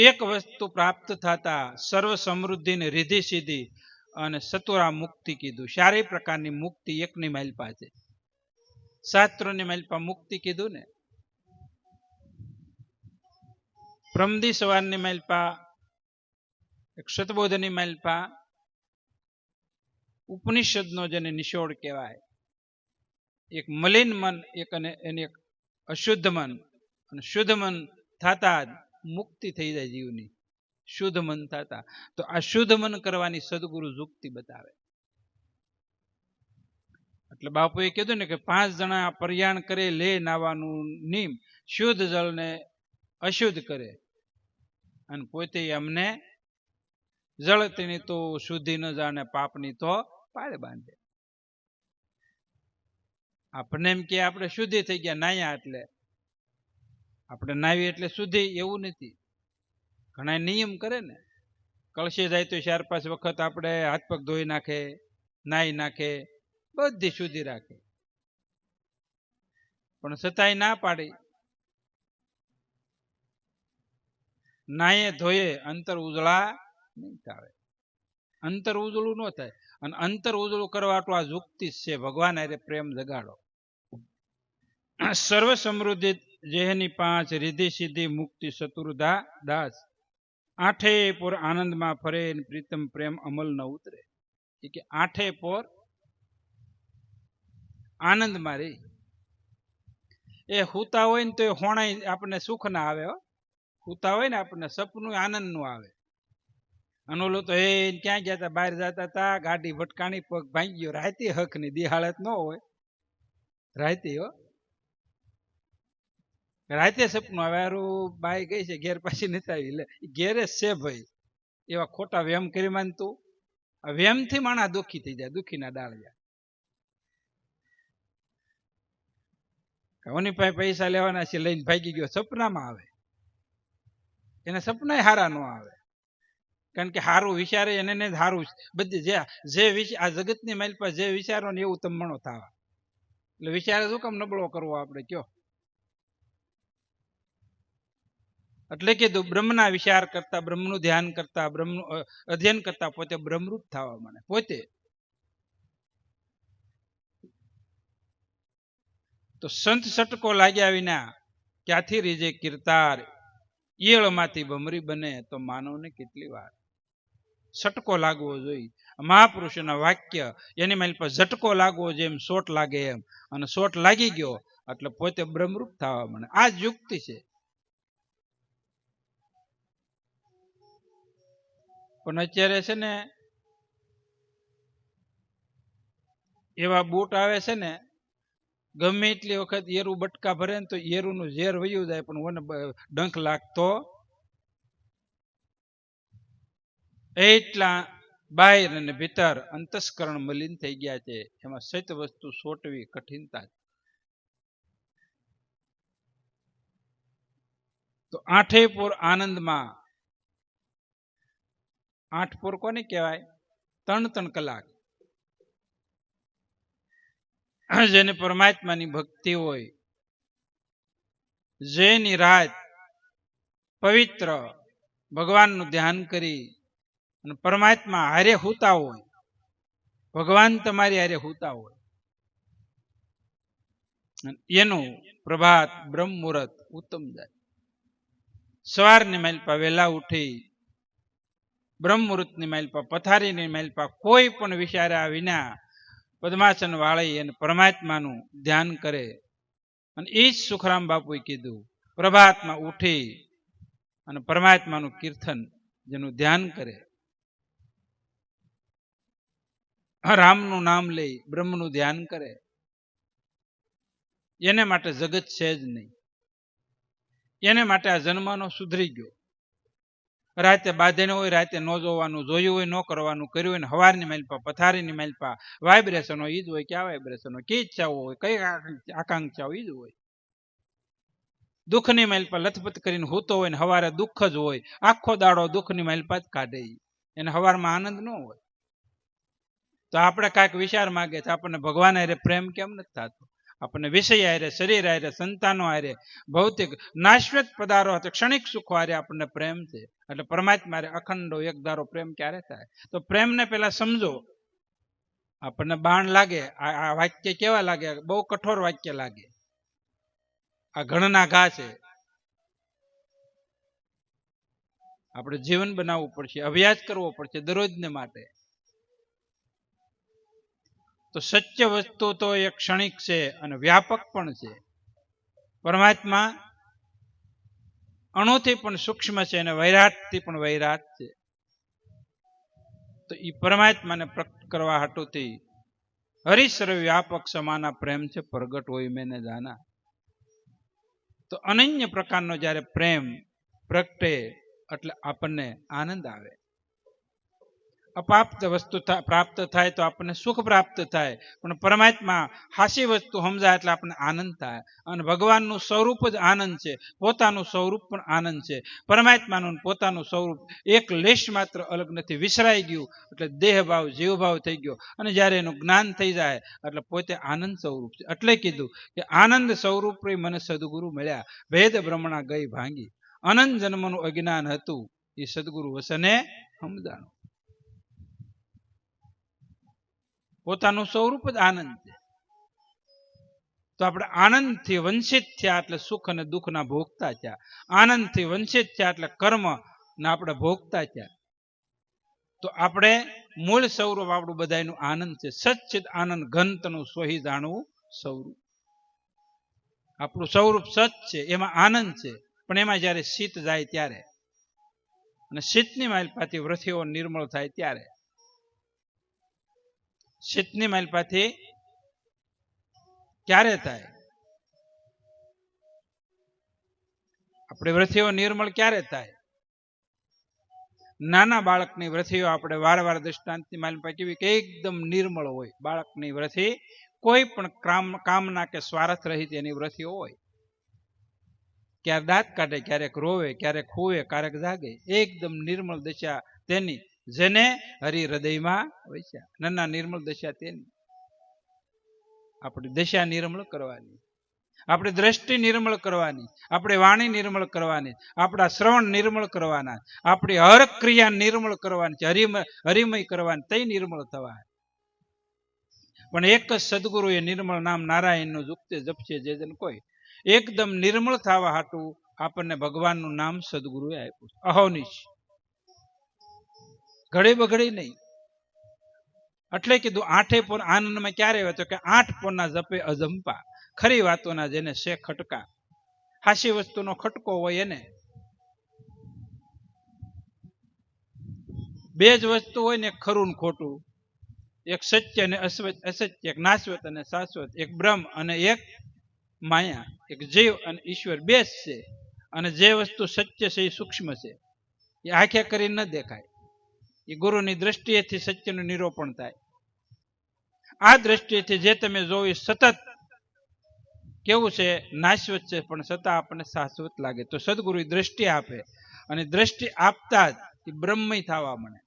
એક વસ્તુ પ્રાપ્ત થતા સર્વ સમૃદ્ધિ ને રિદ્ધિ સિદ્ધિ અને સત્વરા મુક્તિ કીધું. 4 પ્રકારની મુક્તિ એકની માલપા છે. શાસ્ત્રોની માલપા મુક્તિ કીધું ને. પ્રમદી સવારની માલપા, એક શતબોધની માલપા, ઉપનિષદનો જેને નિશોડ કહેવાય, એક મલિન મન, એક અને એક અશુદ્ધ મન. અને શુદ્ધ મન થતા જ મુક્તિ થઈ જાય જીવની, શુદ્ધ મન થતા. તો આ શુદ્ધ મન કરવાની સદગુરુ યુક્તિ બતાવે. એટલે બાપુએ કીધું ને કે 5 જણા પર્યાણ કરે, લે નાવાનું નીમ, શુદ્ધ જળને અશુદ્ધ કરે, અને પોતે અમને જળતીની તો શુદ્ધિ ન જાણે, પાપની તો પાળે બાંધે. આપણને એમ કે આપણે શુદ્ધિ થઈ ગયા નાયા એટલે, આપણે નાવી એટલે શુદ્ધિ, એવું નથી. ઘણા નિયમ કરે ને, કળશી જાય તો 4-5 વખત આપણે હાથ પગ ધોઈ નાખે, નાઈ નાખે, બધી શુદ્ધિ રાખે. પણ છતાંય ના પાડી. નાયે ધોયે અંતર ઉજળા નહીં થાય. અંતર ઉજળું ન થાય. અને અંતર ઉજળું કરવા આ યુક્તિ છે. ભગવાન હારે પ્રેમ જગાડો. સર્વ સમૃદ્ધિ જેહની 5, રિદ્ધિ સિદ્ધિ મુક્તિ ચતુર્ધા દાસ. 8 પોર આનંદમાં ફરે, પ્રીતમ પ્રેમ અમલ ન ઉતરે. કે 8 પોર આનંદમાં રહી. એ હુતા હોય ને તો હોણાઈ આપણને સુખ ના આવે. હુતા હોય ને આપણને સપનું આનંદ નું આવે. અને ઓલો તો એ ક્યાં ગયા હતા? બહાર જતા હતા, ગાડી ભટકાણી, પગ ભાંગી ગયો. રાતે હક ની દિહાળત ન હોય, રાતે હો, રાતે સપનું આવે. હારું બાઈ ગઈ છે ઘેર, પાછી નથી આવી. લે ઘેરે છે ભાઈ. એવા ખોટા વેમ કરી માનતું. વેમ થી માણા દુઃખી થઈ જાય, દુઃખીના ડાળિયા. કોની પાસે પૈસા લેવાના છે લઈને ભાગી ગયો, સપનામાં આવે. એને સપના હારા ન આવે. કારણ કે સારું વિચારે એને ને સારું બધી જે આ જગતની માઇલ પર જે વિચારો ને એવું તમે મણો થવા. એટલે વિચારે શું કામ નબળો કરવો આપણે કયો. એટલે કીધું બ્રહ્મના વિચાર કરતા, બ્રહ્મનું ધ્યાન કરતા, બ્રહ્મનું અધ્યયન કરતા પોતે બ્રહ્મરૂપ થવા મને પોતે. તો સંત સટકો લાગ્યા વિના ક્યાંથી રીજે કીર્તાર, ઈયળમાંથી ભમરી બને તો માનવને કેટલી વાર. સટકો લાગવો જોઈએ મહાપુરુષોના વાક્ય, એની મારી પર ઝટકો લાગવો જેમ સોટ લાગે એમ, અને સોટ લાગી ગયો એટલે પોતે બ્રહ્મરૂપ થવા મને. આ જ યુક્તિ છે. પણ અત્યારે છે ને એવા બૂટ આવે છે ને, ગમે એટલી વખત એરું બટકા ભરે ને તો એરુંનું ઝેર વયું જાય પણ મને ડંખ લાગતો. એટલા બાહિર અને ભીતર અંતસ્કરણ મલિન થઈ ગયા છે. એમાં સત્ય વસ્તુ સોટવી કઠિનતા. તો આઠે પૂર આનંદમાં, આઠ પૂર કોને કહેવાય? 3 કલાક જેને પરમાત્માની ભક્તિ હોય, જેની રાત પવિત્ર ભગવાનનું ધ્યાન કરી અને પરમાત્મા હારે હોતા હોય, ભગવાન તમારી હારે હોતા હોય, એનું પ્રભાત બ્રહ્મ મુહૂર્ત ઉત્તમ જાય. સવારની માઇલપા વહેલા ઉઠી બ્રહ્મ મુહૂર્તની માઇલપા, પથારીની માઇલપા કોઈ પણ વિચાર્યા વિના પદ્માસન વાળી અને પરમાત્માનું ધ્યાન કરે. અને એ જ સુખરામ બાપુએ કીધું, પ્રભાતમાં ઉઠી અને પરમાત્માનું કીર્તન જેનું ધ્યાન કરે, રામનું નામ લઈ બ્રહ્મનું ધ્યાન કરે, એને માટે જગત છે જ નહીં. એને માટે આ જન્મનો સુધરી ગયો. રાતે બાંધીને હોય, રાતે ન જોવાનું, જોયું હોય, ન કરવાનું, કર્યું હોય ને હવારની માઇલપા, પથારીની માઇલપા વાઇબ્રેશન હોય, ઈ જ હોય. ક્યાં વાઇબ્રેશન હોય? કઈ ઈચ્છાઓ હોય, કઈ આકાંક્ષાઓ, ઈ જ હોય. દુઃખની માઇલપા લથપથ કરીને હોતો હોય ને હવારે દુઃખ જ હોય, આખો દાડો દુઃખની માઇલપા જ કાઢે. એને હવારમાં આનંદ ન હોય. તો આપણે કાંઈક વિચાર માગે છે, આપણને ભગવાન હારે પ્રેમ કેમ નથી થતો? આપણને વિષય હારે, શરીર હારે, સંતાનો હારે, ભૌતિક નાશવત પદાર્થો, ક્ષણિક સુખો હારે આપણને પ્રેમ છે. એટલે પરમાત્મા હારે અખંડો એક ધારો પ્રેમ ક્યારે થાય? તો પ્રેમને પેલા સમજો. આપણને બાણ લાગે, આ વાક્ય કેવા લાગે? બહુ કઠોર વાક્ય લાગે. આ ઘણના ઘા છે. આપણે જીવન બનાવવું પડશે, અભ્યાસ કરવો પડશે દરરોજને માટે. તો સત્ય વસ્તુ તો એ ક્ષણિક છે અને વ્યાપક પણ છે. પરમાત્મા અણુથી પણ સૂક્ષ્મ છે અને વૈરાટથી પણ વૈરાટ છે. તો એ પરમાત્માને પ્રકટ કરવા હાટુથી હરિસર્વ વ્યાપક સમાના પ્રેમ છે, પ્રગટ હોય મેને જાના. તો અનન્ય પ્રકારનો જ્યારે પ્રેમ પ્રગટે એટલે આપણને આનંદ આવે. અપાપ્ત વસ્તુ પ્રાપ્ત થાય તો આપણને સુખ પ્રાપ્ત થાય, પણ પરમાત્મા હાસી વસ્તુ સમજાય એટલે આપણને આનંદ થાય. અને ભગવાનનું સ્વરૂપ જ આનંદ છે, પોતાનું સ્વરૂપ પણ આનંદ છે. પરમાત્માનું પોતાનું સ્વરૂપ એક લેશ માત્ર અલગ નથી. વિસરાઈ ગયું એટલે દેહભાવ જીવભાવ થઈ ગયો, અને જ્યારે એનું જ્ઞાન થઈ જાય એટલે પોતે આનંદ સ્વરૂપ છે. એટલે કીધું કે આનંદ સ્વરૂપ મને સદગુરુ મળ્યા, ભેદ બ્રહ્મણા ગઈ ભાંગી, અનંત જન્મનું અજ્ઞાન હતું એ સદગુરુ વસને સમજાણું. પોતાનું સ્વરૂપ જ આનંદ છે. તો આપણે આનંદથી વંચિત થયા એટલે સુખ અને દુઃખના ભોગતા થયા. આનંદથી વંચિત થયા એટલે કર્મ ના આપણે ભોગતા થયા. તો આપણે મૂળ સ્વરૂપ આપણું બધાનું આનંદ છે. સચ્ચિત આનંદ ઘનતનું સોહી જાણવું સ્વરૂપ. આપણું સ્વરૂપ સચ છે, એમાં આનંદ છે. પણ એમાં જયારે શીત જાય ત્યારે, અને શીતની માલપાથી વ્રથીઓ નિર્મળ થાય ત્યારે, શીતની માલપાથી ક્યારે થાય? આપણે વ્રથીઓ નિર્મળ ક્યારે થાય? નાના બાળકની વ્રથીઓ આપણે વારવાર દ્રષ્ટાંતની માલપા કેવી કે એકદમ નિર્મળ હોય. બાળકની વ્રથી કોઈ પણ કામના કે સ્વાર્થ રહિત એની વ્રથીઓ હોય. ક્યારેક દાંત કાઢે, ક્યારેક રોવે, ક્યારેક હુવે, ક્યારેક જાગે, એકદમ નિર્મળ દશા તેની, જેને હરિ હૃદયમાં વસ્યા. નન્ના નિર્મળ દશા તેની. આપણી દશા નિર્મળ કરવાની, આપણી દ્રષ્ટિ નિર્મળ કરવાની, આપણી વાણી નિર્મળ કરવાની, આપણા શ્રવણ નિર્મળ કરવાના, આપણી હર ક્રિયા નિર્મળ કરવાની છે, હરિમય કરવાની, તે નિર્મળ થવા. પણ એક જ સદગુરુ એ નિર્મળ નામ નારાયણનું જુક્તે જપશે જે જન કોઈ, એકદમ નિર્મળ થવા હાટું આપણને ભગવાનનું નામ સદગુરુએ આપ્યું. અહોનિશ, ઘડી બઘડી નહીં. એટલે કીધું આઠે પોર આનંદમાં ક્યારે હોય તો કે 8 પોરના જપે અજંપા, ખરી વાતોના જેને શે ખટકા. હાસી વસ્તુનો ખટકો હોય એને. બે જ વસ્તુ હોય ને, એક ખરું ને ખોટું, એક સત્ય અને અસત્ય, એક નાશવત અને શાશ્વત, એક બ્રહ્મ અને એક માયા, એક જીવ અને ઈશ્વર, બે જ છે. અને જે વસ્તુ સત્ય છે એ સૂક્ષ્મ છે, એ આંખે કરી ન દેખાય. એ ગુરુની દ્રષ્ટિએથી સત્યનું નિરૂપણ થાય. આ દ્રષ્ટિએથી જે તમે જોવો એ સતત કેવું છે, નાશવત છે, પણ છતાં આપણને શાશ્વત લાગે. તો સદગુરુ દ્રષ્ટિ આપે, અને દ્રષ્ટિ આપતા જ એ બ્રહ્મય થવા મળે.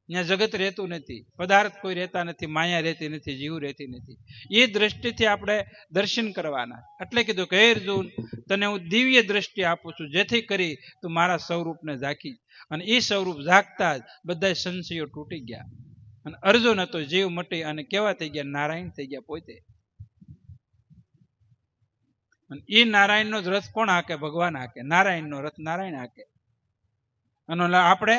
ત્યાં જગત રહેતું નથી, પદાર્થ કોઈ રહેતા નથી, માયા રહેતી નથી, જીવ રહેતી નથી. એ દ્રષ્ટિથી આપણે દર્શન કરવાના. એટલે કીધું કે હે અર્જુન, તને હું દિવ્ય દ્રષ્ટિ આપું છું, જેથી કરી તું મારા સ્વરૂપને ઝાંખી. અને એ સ્વરૂપ ઝાંકતા જ બધા સંશયો તૂટી ગયા. અને અર્જુન હતો, જીવ મટી અને કેવા થઈ ગયા, નારાયણ થઈ ગયા પોતે. અને એ નારાયણનો જ રથ કોણ હાકે? ભગવાન હાકે. નારાયણનો રથ નારાયણ હાકે. અને આપણે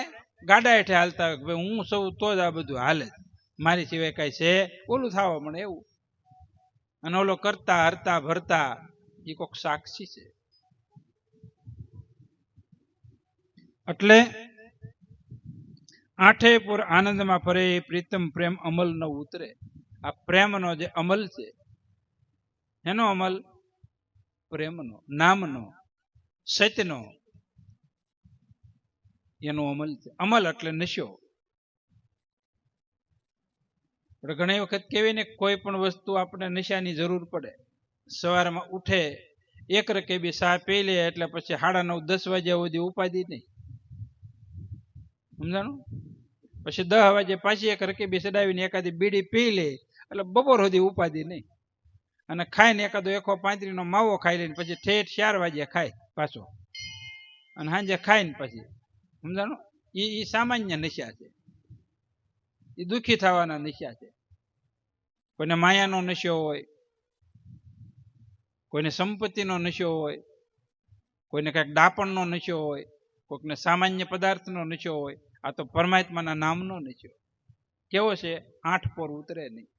ગાડા હેઠે હાલતા હોય, ભાઈ હું સૌ તો જ આ બધું હાલે, મારી સિવાય કઈ છે, ઓલું થવા મળે એવું. અને ઓલો કરતા હરતા ભરતા એ કોક સાક્ષી છે. એટલે આઠે પૂર આનંદમાં ફરે, પ્રીતમ પ્રેમ અમલ ન ઉતરે. આ પ્રેમનો જે અમલ છે, એનો અમલ પ્રેમનો, નામનો, સત્યનો, એનો અમલ છે. અમલ એટલે નશો. ઘણી વખત કેવી ને, કોઈ પણ વસ્તુ આપણે નશાની જરૂર પડે. સવારમાં ઉઠે, એક રકેબી ચા પી લે એટલે પછી 9:30 10 વાગ્યા સુધી ઉપાધિ નહીં. સમજાણું? પછી 10 વાગે પાછી એક રકેબી ચડાવીને એકાદી બીડી પી લે એટલે બપોર સુધી ઉપાધિ નહીં. અને ખાઈને એકાદો 135નો માવો ખાઈ લઈને પછી ઠેઠ 4 વાગ્યા ખાય પાછો, અને સાંજે ખાઈને પછી. સમજાણું? એ સામાન્ય નશા છે, એ દુઃખી થવાના નશા છે. કોઈને માયાનો નશો હોય, કોઈને સંપત્તિનો નશો હોય, કોઈને કંઈક ડાપણનો નશો હોય, કોઈકને સામાન્ય પદાર્થનો નશો હોય. આ તો પરમાત્માના નામનો નશો. કેવો છે? 8 પોર ઉતરે નહીં.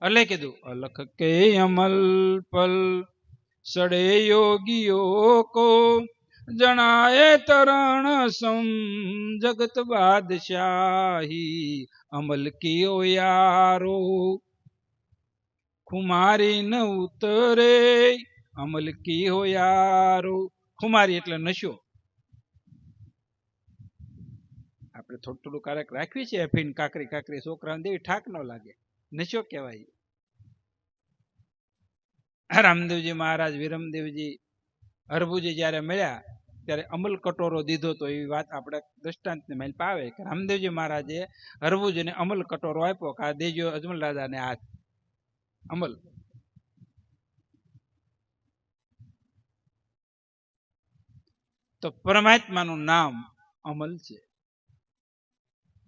એટલે કીધું અલખ કે અમલ પલ સડે યોગીઓ કો, જણાય તરણ સમ જગત બાદશાહી, અમલ કિયો યારો ખુમારી ન ઉતરે, અમલ કિયો યારો. ખુમારી એટલે નશો. આપણે થોડું થોડું કારક રાખવી છે, અફીણ કાકરી કાકરી છોકરાને દેવી, ઠાક ન લાગે, નશો કહેવાય. રામદેવજી મહારાજ, વિરમદેવજી, હરભુજી જયારે મળ્યા ત્યારે અમલ કટોરો દીધો તો, એવી વાત આપણે દ્રષ્ટાંતને મેલ પાવે કે રામદેવજી મહારાજે હરભુજીને અમલ કટોરો આપ્યો કે આ દેજો અજમલ દાદાને આ અમલ. તો પરમાત્માનું નામ અમલ છે.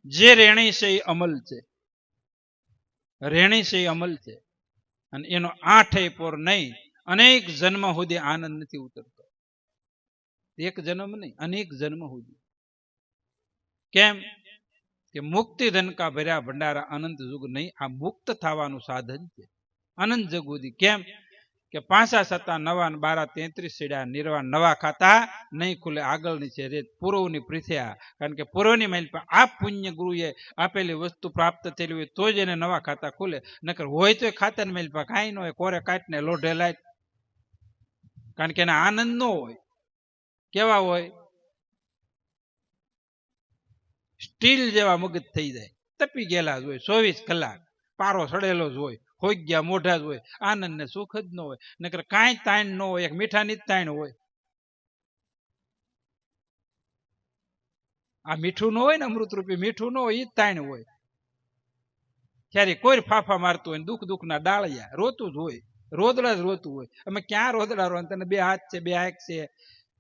જે રેણી છે એ અમલ છે, રેણી છે એ અમલ છે. અને એનો 8 પોર નહીં, અનેક જન્મ સુધી આનંદ નથી ઉતરતો. એક જન્મ નહીં, અનેક જન્મ સુધી. કેમ કે મુક્તિ ધનકા ભર્યા ભંડારા અનંત યુગ નહીં. આ મુક્ત થવાનું સાધન છે અનંત જગ સુધી. કેમ કે 5 7 9 12 33 સીડા નિર્વાણ, નવા ખાતા નહીં ખુલે. આગળની છે રેત પૂર્વની પૃથ્યા. કારણ કે પૂર્વની માઇલ પર આ પુણ્ય ગુરુએ આપેલી વસ્તુ પ્રાપ્ત થયેલી હોય તો જ એને નવા ખાતા ખુલે. નકર હોય તો ખાતાની માઇલ પર કાંઈ ન હોય, કોરે કાટને લોઢે લાય. કારણ કે એના આનંદ ન હોય. કેવા હોય? સ્ટીલ જેવા મગજ થઈ જાય, તપી ગયેલા જ હોય 24 કલાક, પારો સડેલો જ હોય, હોઈ ગયા મોઢા જ હોય, આનંદ ને સુખ જ ન હોય. નકર કાંઈ તાણ ન હોય, એક મીઠાની જ તાણ હોય. આ મીઠું ન હોય ને અમૃત રૂપી મીઠું ન હોય એ જ તાણ હોય. ત્યારે કોઈ ફાફા મારતું હોય દુઃખ દુઃખના ડાળિયા રોતું જ હોય, રોદડા જ રોતું હોય. અમે ક્યાં રોદડા રો, તને બે હાથ છે, બે આંખ છે,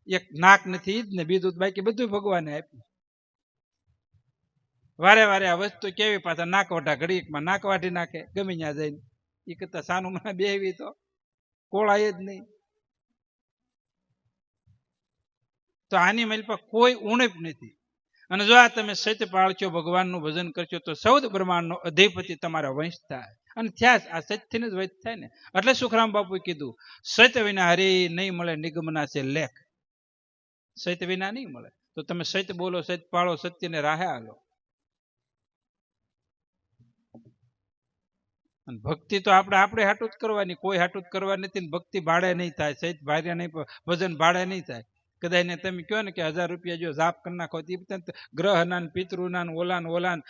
એક નાક નથી ઈ જ ને, બીજું બાકી બધું ભગવાને આપ્યું. વારે વારે આ વસ્તુ કેવી પાછા નાક વઢા ઘડીકમાં નાક વાઢી નાખે ગમે ત્યાં જઈને. એ કરતા સાનું મને બેહવી તો કોળાય જ નહીં. તો આની મેલ પર કોઈ ઉણપ નથી. અને જો આ તમે સત્ય પાળશો, ભગવાનનું ભજન કરશો તો સૌદ બ્રહ્માંડનો અધિપતિ તમારા વંશ થાય. અને થયા આ સત્યથી જ વંશ થાય ને. એટલે સુખરામ બાપુએ કીધું સત્ય વિના હરિ નહીં મળે, નિગમના છે લેખ. સત્ય વિના નહીં મળે. તો તમે સત્ય બોલો, સત્ય પાળો, સત્યને રાહે હાલો. ભક્તિ તો આપણે હાટું જ કરવાની, કોઈ હાટું જ કરવાની નથી. ભક્તિ ભાડે નહીં થાય, સહિત ભાડે નહીં, ભજન ભાડે નહીં થાય. કદાચ ને તમે કહો ને કે 1000 રૂપિયા જો જાપ કરી નાખો, ગ્રહના પિતૃના ઓલાન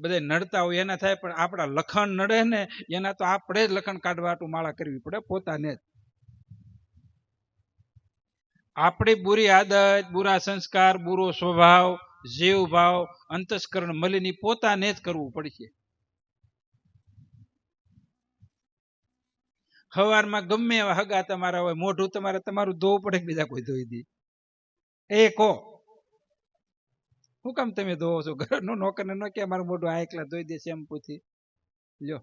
બધા નડતા હોય એના થાય, પણ આપણા લખણ નડે ને એના તો આપણે જ લખણ કાઢવા હાટું માળા કરવી પડે પોતાને જ. આપણી બુરી આદત, બુરા સંસ્કાર, બુરો સ્વભાવ, જીવ ભાવ, અંતસ્કરણ મલિની પોતાને જ કરવું પડશે. સવારમાં ગમે એવા હગા તમારા હોય, મોઢું તમારું ધોવું પડે કે બીજા કોઈ ધોઈ દે? એ કહો, શું કામ તમે ધોવો છો? ઘરનો નોકરને ન કે મારું મોઢું આ એકલા ધોઈ દે શેમ્પૂથી. લ્યો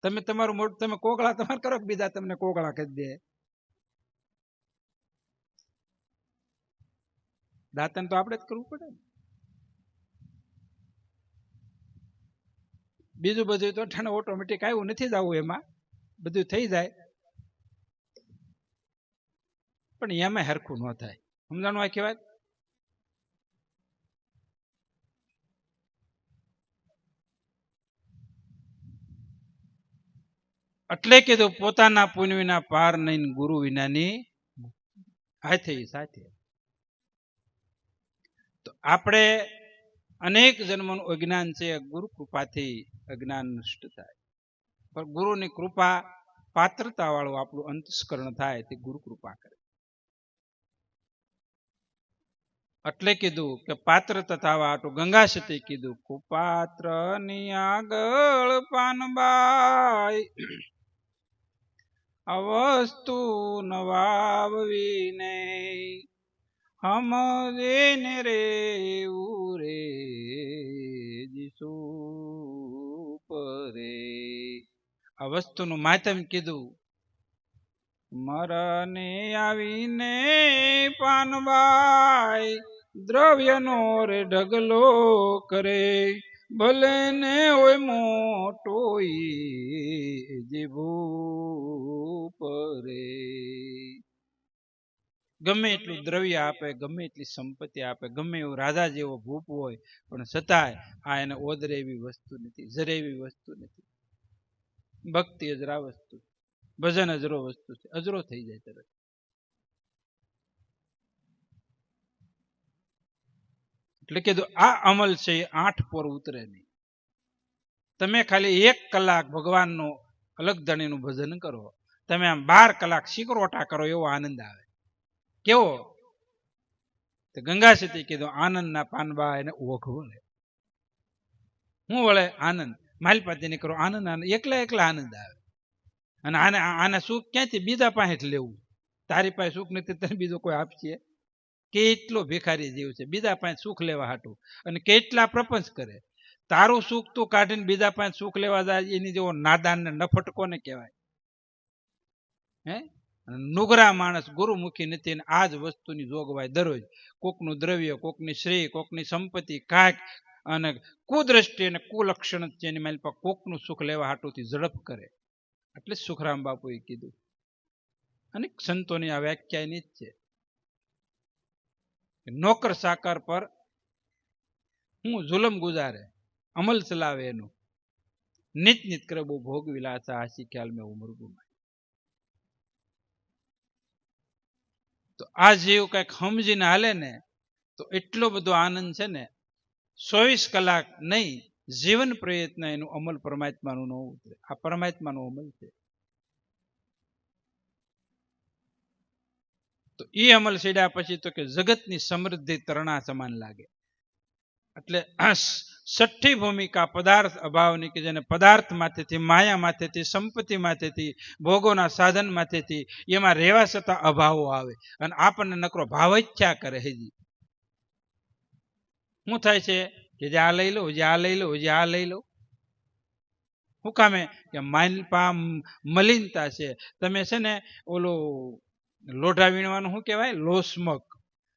તમે તમારું મોઢું તમે કોગળા તમારે કરો કે બીજા તમને કોગળા કરી દે? દાંતન તો આપણે જ કરવું પડે. બીજું બધું તો ઠાણે ઓટોમેટિક આવ્યું નથી જ આવું, એમાં બધું થઈ જાય, પણ એમાં હરખું ન થાય. સમજાણું આ કહેવાય. એટલે કીધું પોતાના પુણ્ય વિના પાર નહીં, ગુરુ વિનાની હાથે સાથે. તો આપણે અનેક જન્મનું અજ્ઞાન છે, ગુરુ કૃપાથી અજ્ઞાન નષ્ટ થાય. પણ ગુરુની કૃપા, પાત્રતા વાળું આપણું અંતસ્કરણ થાય તે ગુરુ કૃપા કરે. એટલે કીધું કે પાત્ર તથા વાટું ગંગા સતી કીધું કુપાત્ર ની આગળ પાનબાઈ આ વસ્તુ નવાવીને હમજેને રે ઉરે જીસુ પરે. આ વસ્તુનું માધ્યમ કીધું. મરને આવીને પાનબાઈ દ્રવ્યનો રે ઢગલો કરે, ભલે ને હોય મોટો જે ભૂપરે. ગમે એટલું દ્રવ્ય આપે, ગમે એટલી સંપત્તિ આપે, ગમે એવું રાજા જેવો ભૂપ હોય, પણ છતાંય આ એને ઓદરે એવી વસ્તુ નથી, જરે એવી વસ્તુ નથી. ભક્તિ અજરા વસ્તુ, ભજન અજરો વસ્તુ છે, અજરો થઈ જાય તરત. એટલે કીધું આ અમલ છે એ 8 પોર ઉતરે નહીં. તમે ખાલી 1 કલાક ભગવાનનું અલગ ધણીનું ભજન કરો, તમે આમ 12 કલાક શીકરોટા કરો એવો આનંદ આવે. કેવો? તો ગંગા સતી કીધું આનંદના પાનબા એને ઓઘ વળે. શું વળે? આનંદ. માલપાતી કરો આનંદ, આનંદ એકલા આનંદ આવે. અને આના સુખ ક્યાંથી બીજા પાસે લેવું? તારી પાસે સુખ નથી, તને બીજો કોઈ આપશે? કેટલો ભિખારી જીવ છે બીજા પાસે સુખ લેવા હાટું, અને કેટલા પ્રપંચ કરે. તારું સુખ તું કાઢીને બીજા પાસે સુખ લેવા જાય, એની જેવો નાદાન ને નફટકો ને કહેવાય. હે નુગરા માણસ ગુરુમુખી નથી, ને આ જ વસ્તુની જોગવાઈ દરરોજ. કોકનું દ્રવ્ય, કોકની શ્રી, કોકની સંપત્તિ, કાંઈક અને કુદ્રષ્ટિ અને કુલક્ષણ એની માલ પર કોકનું સુખ લેવા હાટુથી ઝડપ કરે. એટલે સુખરામ બાપુએ કીધું. અને સંતોની આ વ્યાખ્યાની જ છે. નોકર સાકર પર હું જુલમ ગુજારે, અમલ ચલાવે એનું નિત નિત કરે બહુ ભોગ વિલાસા હાસી ખ્યાલ મેં ઉમર ગુમાય. તો આ જીવ કઈક સમજીને હાલે ને તો એટલો બધો આનંદ છે ને, 24 કલાક નહીં, જીવન પ્રયત્ન એનું અમલ પરમાત્માનું ન ઉતરે. આ પરમાત્માનો અમલ છે. તો એ અમલ સીડ્યા પછી તો કે જગતની સમૃદ્ધિ તરણા સમાન લાગે. એટલે છઠ્ઠી ભૂમિકા પદાર્થ અભાવની કે જેને પદાર્થ માથેથી માયા માથેથી સંપત્તિ માથેથી ભોગોના સાધન માથેથી એમાં રહેવા છતાં અભાવો આવે અને આપણને નકરો ભાવ જ ક્યાં કરે હજી શું થાય છે કે જે આ લઈ લો જે આ લઈ લો જે આ લઈ લો શું કામે કે માલપા મલિનતા છે તમે છે ને ઓલું લોઢા વીણવાનું શું કહેવાય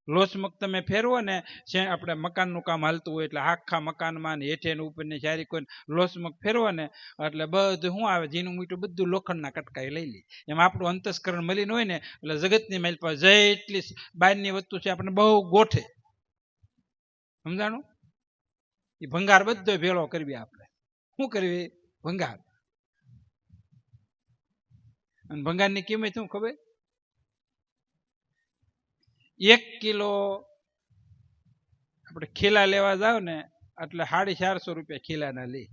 લોસમક તમે ફેરવો ને આપણે મકાનનું કામ હાલતું હોય એટલે આખા મકાનમાં હેઠે ઉપર ને ચારી કોઈ લોસમક ફેરવો ને એટલે બધું શું આવે ઝીણું મીઠું બધું લોખંડના કટકાઈ લઈ લે એમ આપણું અંતસ્કરણ મલિન હોય ને એટલે જગતની માલ પર જેટલી બહારની વસ્તુ છે આપણે બહુ ગોઠે સમજાણું એ ભંગાર બધો ભેળો કરવી આપણે શું કરવી ભંગાર અને ભંગારની કિંમત શું ખબર 1 કિલો આપણે ખીલા લેવા જાવ ને એટલે 450 રૂપિયા ખીલાના લે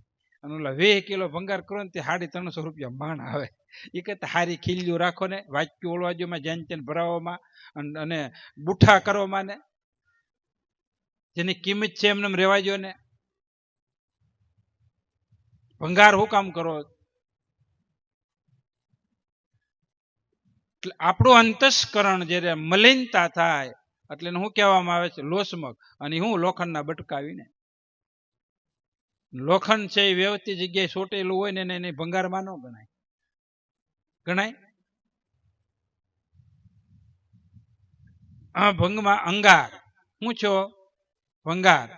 અને ઓલા 20 કિલો ભંગાર કરો ને તે 350 રૂપિયા માણ આવે એ કરતા હારી ખીલ્યું રાખો ને વાક્યું ઓળવાજોમાં જેન તેન ભરાવવામાં અને બુઠા કરવામાં ને જેની કિંમત છે એમને રેવા જો ને ભંગાર હું કામ કરો એટલે આપણું અંતસ્કરણ જ્યારે મલિનતા થાય એટલે શું કહેવામાં આવે છે લોસમક અને હું લોખંડના બટકાવીને લોખંડ છે એ વ્યવસ્થિત જગ્યાએ સોટેલું હોય ને એને ભંગારમાં ન ગણાય ગણાય આ ભંગમાં અંગાર શું છો ભંગાર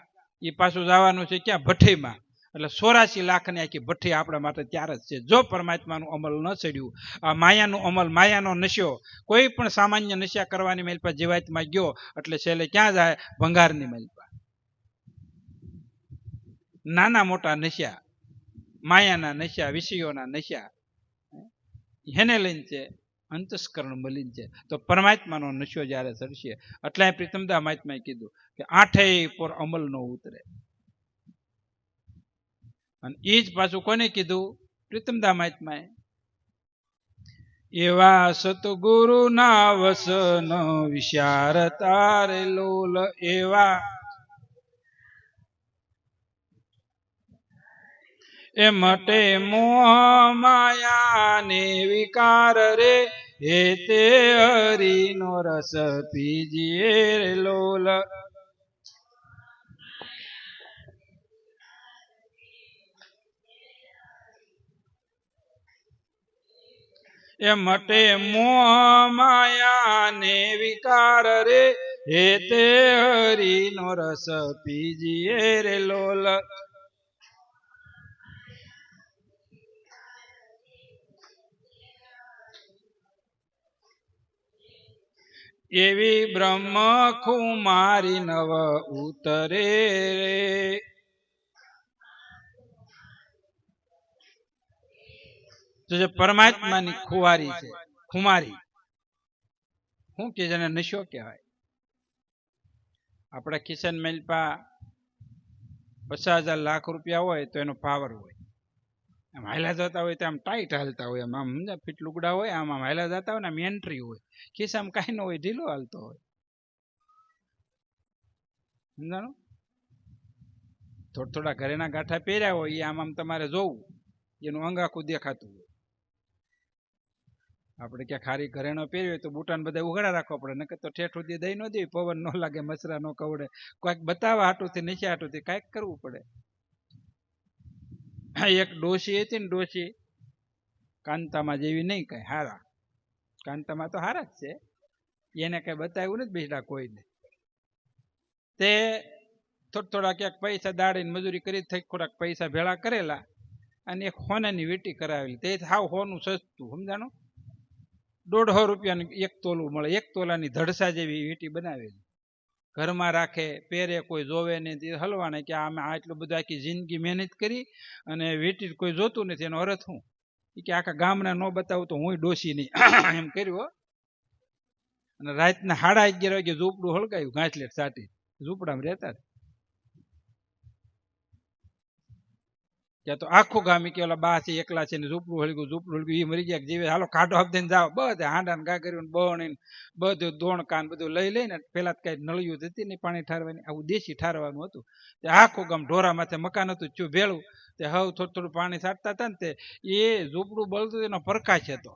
એ પાછું જવાનું છે ક્યાં ભઠ્ઠીમાં એટલે 84 લાખની આખી ભઠ્ઠી આપણા માટે ત્યાર જ છે જો પરમાત્માનું અમલ ન ચડ્યું આ માયાનું અમલ માયાનો નશો કોઈ પણ સામાન્ય નશા કરવાની મેલ પર જીવાતમાં ગયો એટલે છેલ્લે ક્યાં જાય ભંગારની મેલ પર નાના મોટા નશા માયાના નશા વિષયોના નશા એને લઈને છે અંતસ્કરણ મલિન છે તો પરમાત્માનો નશો જ્યારે ચડશે એટલે પ્રીતમદા મહાત્માએ કીધું કે 8 પર અમલ ન ઉતરે અને એ જ પાછું કોને કીધું પ્રીતમદા મહાત્માએ એવા સતગુરુ ના વસન વિચાર તારે લોલ એવા એ મટે મોહ માયા ને વિકાર રે હે તે હરિનો રસ પીજીએ રે લોલ એ મટે મોહ માયા ને વિકાર રે હે તે હરિનો રસ પીજીએ રે લોલ એવી બ્રહ્મ કુમારી નવ ઉતરે રે તો જે પરમાત્માની ખુવારી છે ખુમારી શું કે જેને નશો કહેવાય આપણા કિશન મેલપા 50,000 લાખ રૂપિયા હોય તો એનો પાવર હોય આમ હાલ્યા જતા હોય તો આમ ટાઈટ હાલતા હોય આમ સમજા ફીટ લુગડા હોય આમ હાલ્યા જતા હોય ને આમ એન્ટ્રી હોય ખિસ્સામાં કાંઈ ન હોય ઢીલો હાલતો હોય સમજાણું થોડા ઘરેના ગાંઠા પહેર્યા હોય એ આમ તમારે જોવું એનું અંગ આખું દેખાતું હોય આપણે ક્યાં ખારી ઘરેણો પહેર્યો તો બુટાને બધા ઉઘાડા રાખવા પડે નકર તો ઠેઠ સુધી દઈ ન દે પવન ન લાગે મસરા ન કવડે કોઈક બતાવવા હાટુથી નીચે હાટુથી કાંઈક કરવું પડે એક ડોશી હતી ને ડોશી કાંતામાં જેવી નહીં કઈ હારા કાંતામાં તો હારા જ છે એને કઈ બતાવ્યું નથી બેસડા કોઈને તે થોડા ક્યાંક પૈસા દાડીને મજૂરી કરી થઈ થોડાક પૈસા ભેળા કરેલા અને એક હોનાની વીંટી કરાવેલી તે હાવ હોનું સસ્તું સમજાણું 150 રૂપિયાનું 1 તોલું મળે 1 તોલાની ધડસા જેવી વીંટી બનાવેલી ઘરમાં રાખે પહેરે કોઈ જોવે નહીં હલવાને કે આમે આટલું બધું આખી જિંદગી મહેનત કરી અને વીંટી કોઈ જોતું નથી એનો અર્થ શું કે આખા ગામના ન બતાવું તો હું ડોસી નહીં એમ કર્યું અને રાતના 11:30 વાગે ઝૂંપડું હળગાયું ઘાસલેટ સાટી ઝૂંપડામાં રહેતા ત્યાં તો આખું ગામ કે ઓલા બા છે એકલા છે ને ઝૂંપડું હળગ્યું એ મરી ગયા જીવે હાલો કાઢો આપ દઈને જાઓ બધા હાંડા ને ગાગર્યું બણી બધું દોણ કાન બધું લઈ લઈને પેલા કઈ નળિયું હતી ને પાણી ઠારવાની આવું દેશી ઠારવાનું હતું તે આખું ગામ ઢોરા માથે મકાન હતું ચું ભેળું તે હવે થોડું થોડું પાણી છાંટતા હતા ને તે એ ઝૂંપડું બળતું એનો પ્રકાશ હતો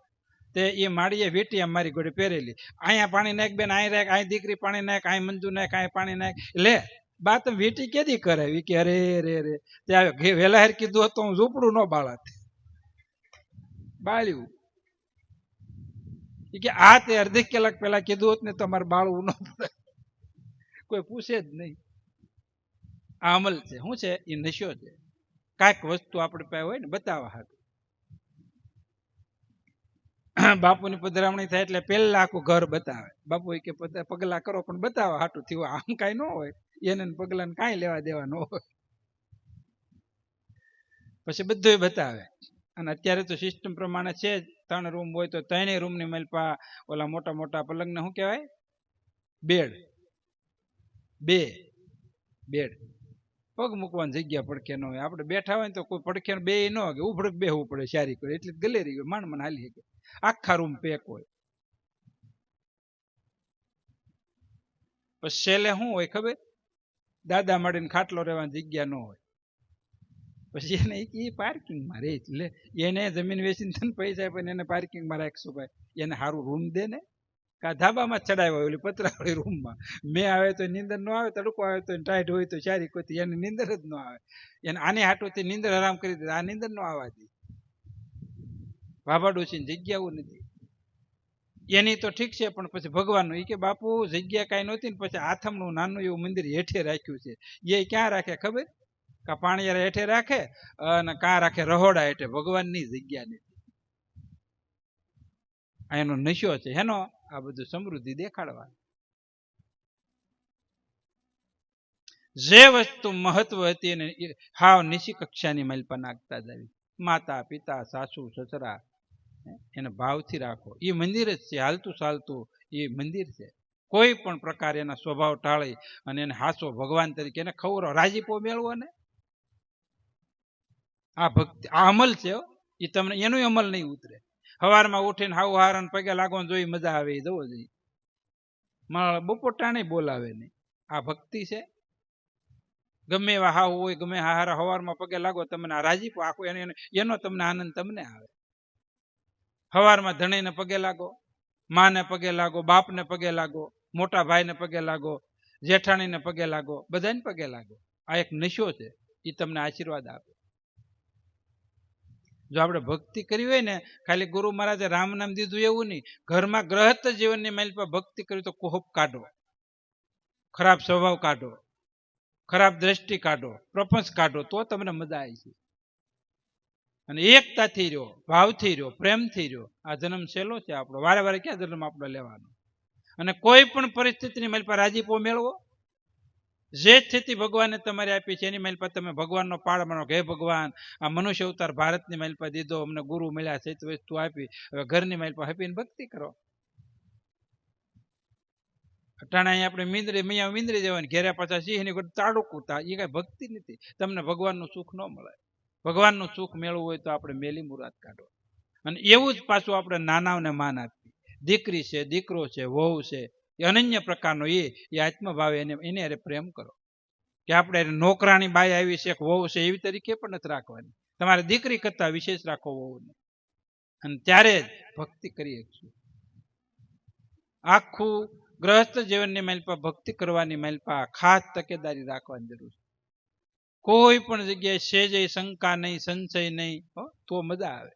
તે એ માળીએ વેટી મારી ઘોડે પહેરેલી અહીંયા પાણી નાખ બેન અહીં રાખ અહીં દીકરી પાણી નાખ અહીં મંજુ નાખ અહીં પાણી નાખ લે બા તમે વેટી કેદી કરાવી કે અરે રે રે ત્યાં વેલા હેર કીધું હતું હું ઝૂંપડું ન બાળત બાળ્યું કે આ તે અડધી કલાક પેલા કીધું હોત ને તમારે બાળવું ન પડે કોઈ પૂછે જ નહીં આ અમલ છે શું છે એ નશો છે કાંઈક વસ્તુ આપણે પાસે હોય ને બતાવવા હાથ બાપુની પધરામણી થાય એટલે પેલા આખું ઘર બતાવે બાપુ કે પગલા કરો પણ બતાવવા હાટું થયું આમ કઈ ન હોય એને પગલાને કાંઈ લેવા દેવા ન હોય પછી બધું બતાવે અને અત્યારે તો સિસ્ટમ પ્રમાણે છે જ 3 રૂમ હોય તો 3 રૂમની મલપા ઓલા મોટા મોટા પલંગને શું કહેવાય બેડ 2 બેડ પગ મૂકવાની જગ્યા પડખે ન હોય આપણે બેઠા હોય ને તો કોઈ પડખે બે ન હોય ઉભડક બેહવું પડે સારી કરે એટલે ગલેરી ગયો માંડ હાલી શકે આખા રૂમ પેક હોય પછી છેલ્લે શું હોય ખબર દાદા મળીને ખાટલો રહેવાની જગ્યા ન હોય પછી એને એ પાર્કિંગમાં રહે એટલે એને જમીન વેચીને તને પૈસા પણ એને પાર્કિંગમાં રાખશું ભાઈ એને સારું રૂમ દે ને કા ધાબામાં ચડાવ્યા ઓલી પતરાવાળી રૂમમાં મેં આવે તો નીંદર ન આવે તડકો આવે તો ટાઈટ હોય તો સારી કોઈ એને નીંદર જ ન આવે એને આને હાટુથી નીંદર આરામ કરી દે આ નીંદર ન આવવા દે ભાભાડોશી જગ્યાઓ નથી એની તો ઠીક છે પણ પછી ભગવાનનું એ કે બાપુ જગ્યા કાંઈ નહોતી ને પછી આથમનું નાનું એવું મંદિર હેઠે રાખ્યું છે એ ક્યાં રાખે ખબર કા પાણીયાર હેઠે રાખે અને કાં રાખે રહોડા હેઠે ભગવાનની જગ્યા નથી એનો નશો છે હેનો આ બધું સમૃદ્ધિ દેખાડવા જે વસ્તુ મહત્વ હતી એને હાવ નીચી કક્ષાની માલપા નાખતા જ આવી માતા પિતા સાસુ સસરા એને ભાવથી રાખો એ મંદિર જ છે હાલતું ચાલતું એ મંદિર છે કોઈ પણ પ્રકાર એના સ્વભાવ ટાળી અને એને હાસો ભગવાન તરીકે એને ખવરો રાજીપો મેળવો ને આ ભક્તિ આ અમલ છે એ તમને એનું અમલ નહીં ઉતરે સવારમાં ઉઠીને હાવ હારણ પગે લાગો જોઈ મજા આવે એ જવો જોઈએ બપોર ટાણે બોલાવે નહીં આ ભક્તિ છે ગમે એવા હાવ હોય ગમે હારા સવારમાં પગે લાગો તમને આ રાજીપો આખો એનો તમને આનંદ તમને આવે સવારમાં ધણીને પગે લાગો માને પગે લાગો બાપને પગે લાગો મોટા ભાઈને પગે લાગો જેઠાણીને પગે લાગો બધાને પગે લાગો આ એક નશો છે એ તમને આશીર્વાદ આપે જો આપણે ભક્તિ કરી હોય ને ખાલી ગુરુ મહારાજે રામ નામ દીધું એવું નહીં ઘરમાં ગ્રહસ્થ જીવનની માઇલ પર ભક્તિ કરી તો કોહપ કાઢો ખરાબ સ્વભાવ કાઢો ખરાબ દ્રષ્ટિ કાઢો પ્રપંચ કાઢો તો તમને મજા આવી છે અને એકતાથી રહ્યો ભાવથી રહ્યો પ્રેમથી રહ્યો આ જન્મ સહેલો છે આપણો વારે વારે ક્યાં જન્મ આપણો લેવાનો અને કોઈ પણ પરિસ્થિતિની માઇલ પર રાજીપો મેળવો જે સ્થિતિ ભગવાને તમારે આપી છે એની માઇલ પર તમે ભગવાનનો પાળ માનો કે હે ભગવાન આ મનુષ્ય અવતાર ભારતની માઇલ પર દીધો અમને ગુરુ મળ્યા છે વસ્તુ આપી હવે ઘરની માઇલ પર આપીને ભક્તિ કરો અટાણા અહીં આપણે મીંદરી જવાની ઘેરે પાછા સિંહની તાડુકુતા એ કઈ ભક્તિ નથી તમને ભગવાનનું સુખ ન મળે ભગવાનનું સુખ મેળવવું હોય તો આપણે મેલી મુરાદ કાઢો અને એવું જ પાછું આપણે નાનાઓને માન આપી દીકરી છે દીકરો છે વહુ છે એ અનન્ય પ્રકારનો એ આત્મભાવે એને અરે પ્રેમ કરો કે આપણે નોકરાણી બાઈ આવી છે વહુ છે એવી તરીકે પણ નથી રાખવાની તમારે દીકરી કરતા વિશેષ રાખો વહુને અને ત્યારે જ ભક્તિ કરી શકશું આખું ગ્રહસ્થ જીવનની માઇલપા ભક્તિ કરવાની માઇલપા ખાસ તકેદારી રાખવાની જરૂર છે કોઈ પણ જગ્યાએ સેજે શંકા નહીં સંશય નહીં તો મજા આવે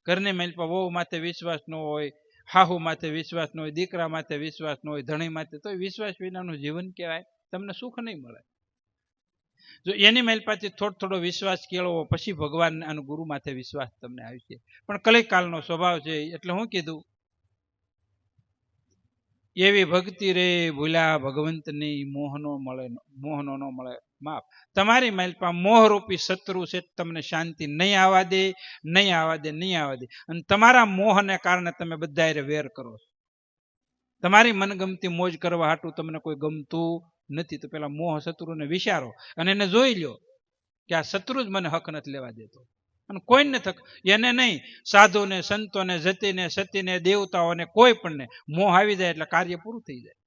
ઘરની માઇલપા વહુ માથે વિશ્વાસ ન હોય હાહુ માથે વિશ્વાસ ન હોય દીકરા માથે વિશ્વાસ ન હોય ધણી માથે તો વિશ્વાસ વિનાનું જીવન કહેવાય તમને સુખ નહીં મળે જો એની માઇલપાથી થોડો વિશ્વાસ કેળવો પછી ભગવાન અને ગુરુ માથે વિશ્વાસ તમને આવશે પણ કલિકાલનો સ્વભાવ છે એટલે હું કીધું એવી ભક્તિ રે ભૂલ્યા ભગવંતની મોહનો ન મળે માપ તમારી માઇલપા મોહરૂપી શત્રુ છે તમને શાંતિ નહીં આવવા દે અને તમારા મોહને કારણે તમે બધા વેર કરો છો તમારી મનગમતી મોજ કરવા હાટું તમને કોઈ ગમતું નથી તો પેલા મોહ શત્રુને વિચારો અને એને જોઈ લ્યો કે આ શત્રુ જ મને હક નથી લેવા દેતો. અને કોઈને થક એને નહીં, સાધુને, સંતોને, જતીને, સતીને, દેવતાઓને, કોઈ પણને મોહ આવી જાય એટલે કાર્ય પૂરું થઈ જાય.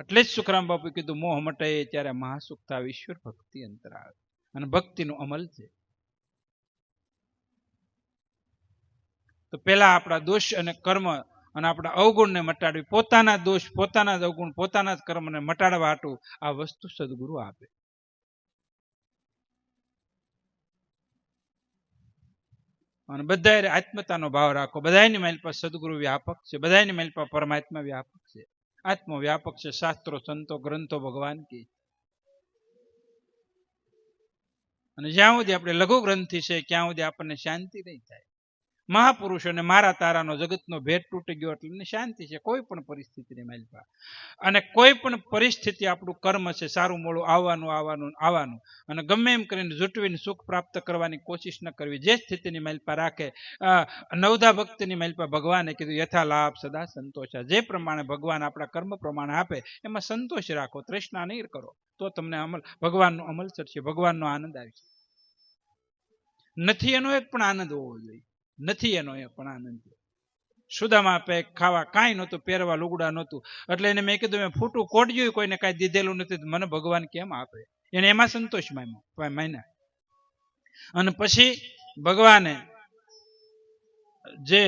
એટલે જ સુખરામ બાપુ કીધું મોહ મટે ત્યારે મહાસુખ થાય, ઈશ્વર ભક્તિ અંતર આવે. અને ભક્તિનો અમલ છે. તો પેલા આપણા દોષ અને કર્મ અને આપણા અવગુણને મટાડવી, પોતાના દોષ, પોતાના જ અવગુણ, પોતાના જ કર્મને મટાડવા હાટું આ વસ્તુ સદગુરુ આપે. અને બધા આત્મતાનો ભાવ રાખો. બધાની માઇલ પર સદગુરુ વ્યાપક છે, બધાની માઇલ પર પરમાત્મા વ્યાપક છે, આત્મ વ્યાપક છે. શાસ્ત્રો, સંતો, ગ્રંથો ભગવાન કી. અને જ્યાં સુધી આપણે લઘુ ગ્રંથિ છે ત્યાં સુધી આપણને શાંતિ નહીં થાય. મહાપુરુષોને મારા તારાનો જગતનો ભેદ તૂટી ગયો એટલે શાંતિ છે કોઈ પણ પરિસ્થિતિની માલિકા. અને કોઈ પણ પરિસ્થિતિ આપણું કર્મ છે, સારું મોડું આવવાનું. અને ગમે એમ કરીને જૂટવીને સુખ પ્રાપ્ત કરવાની કોશિશ ન કરવી. જે સ્થિતિની માલિકા રાખે, નવધા ભક્તિની માલિકા ભગવાને કીધું યથા લાભ સદા સંતોષ. જે પ્રમાણે ભગવાન આપણા કર્મ પ્રમાણે આપે એમાં સંતોષ રાખો, તૃષ્ણા નહીં કરો, તો તમને અમલ, ભગવાનનો અમલ ચડશે, ભગવાનનો આનંદ આવશે. નથી એનો એક પણ આનંદ હોવો જોઈએ, નથી એનો એક પણ આનંદ. સુદામા આપે ખાવા કાંઈ નહોતું, પહેરવા લુગડા નહોતું, એટલે એને મેં કીધું મેં ફૂટું કોડ્યું કોઈને કાંઈ દીધેલું નથી, મને ભગવાન કેમ આપે? એને એમાં સંતોષ માન્યા. અને પછી ભગવાને જે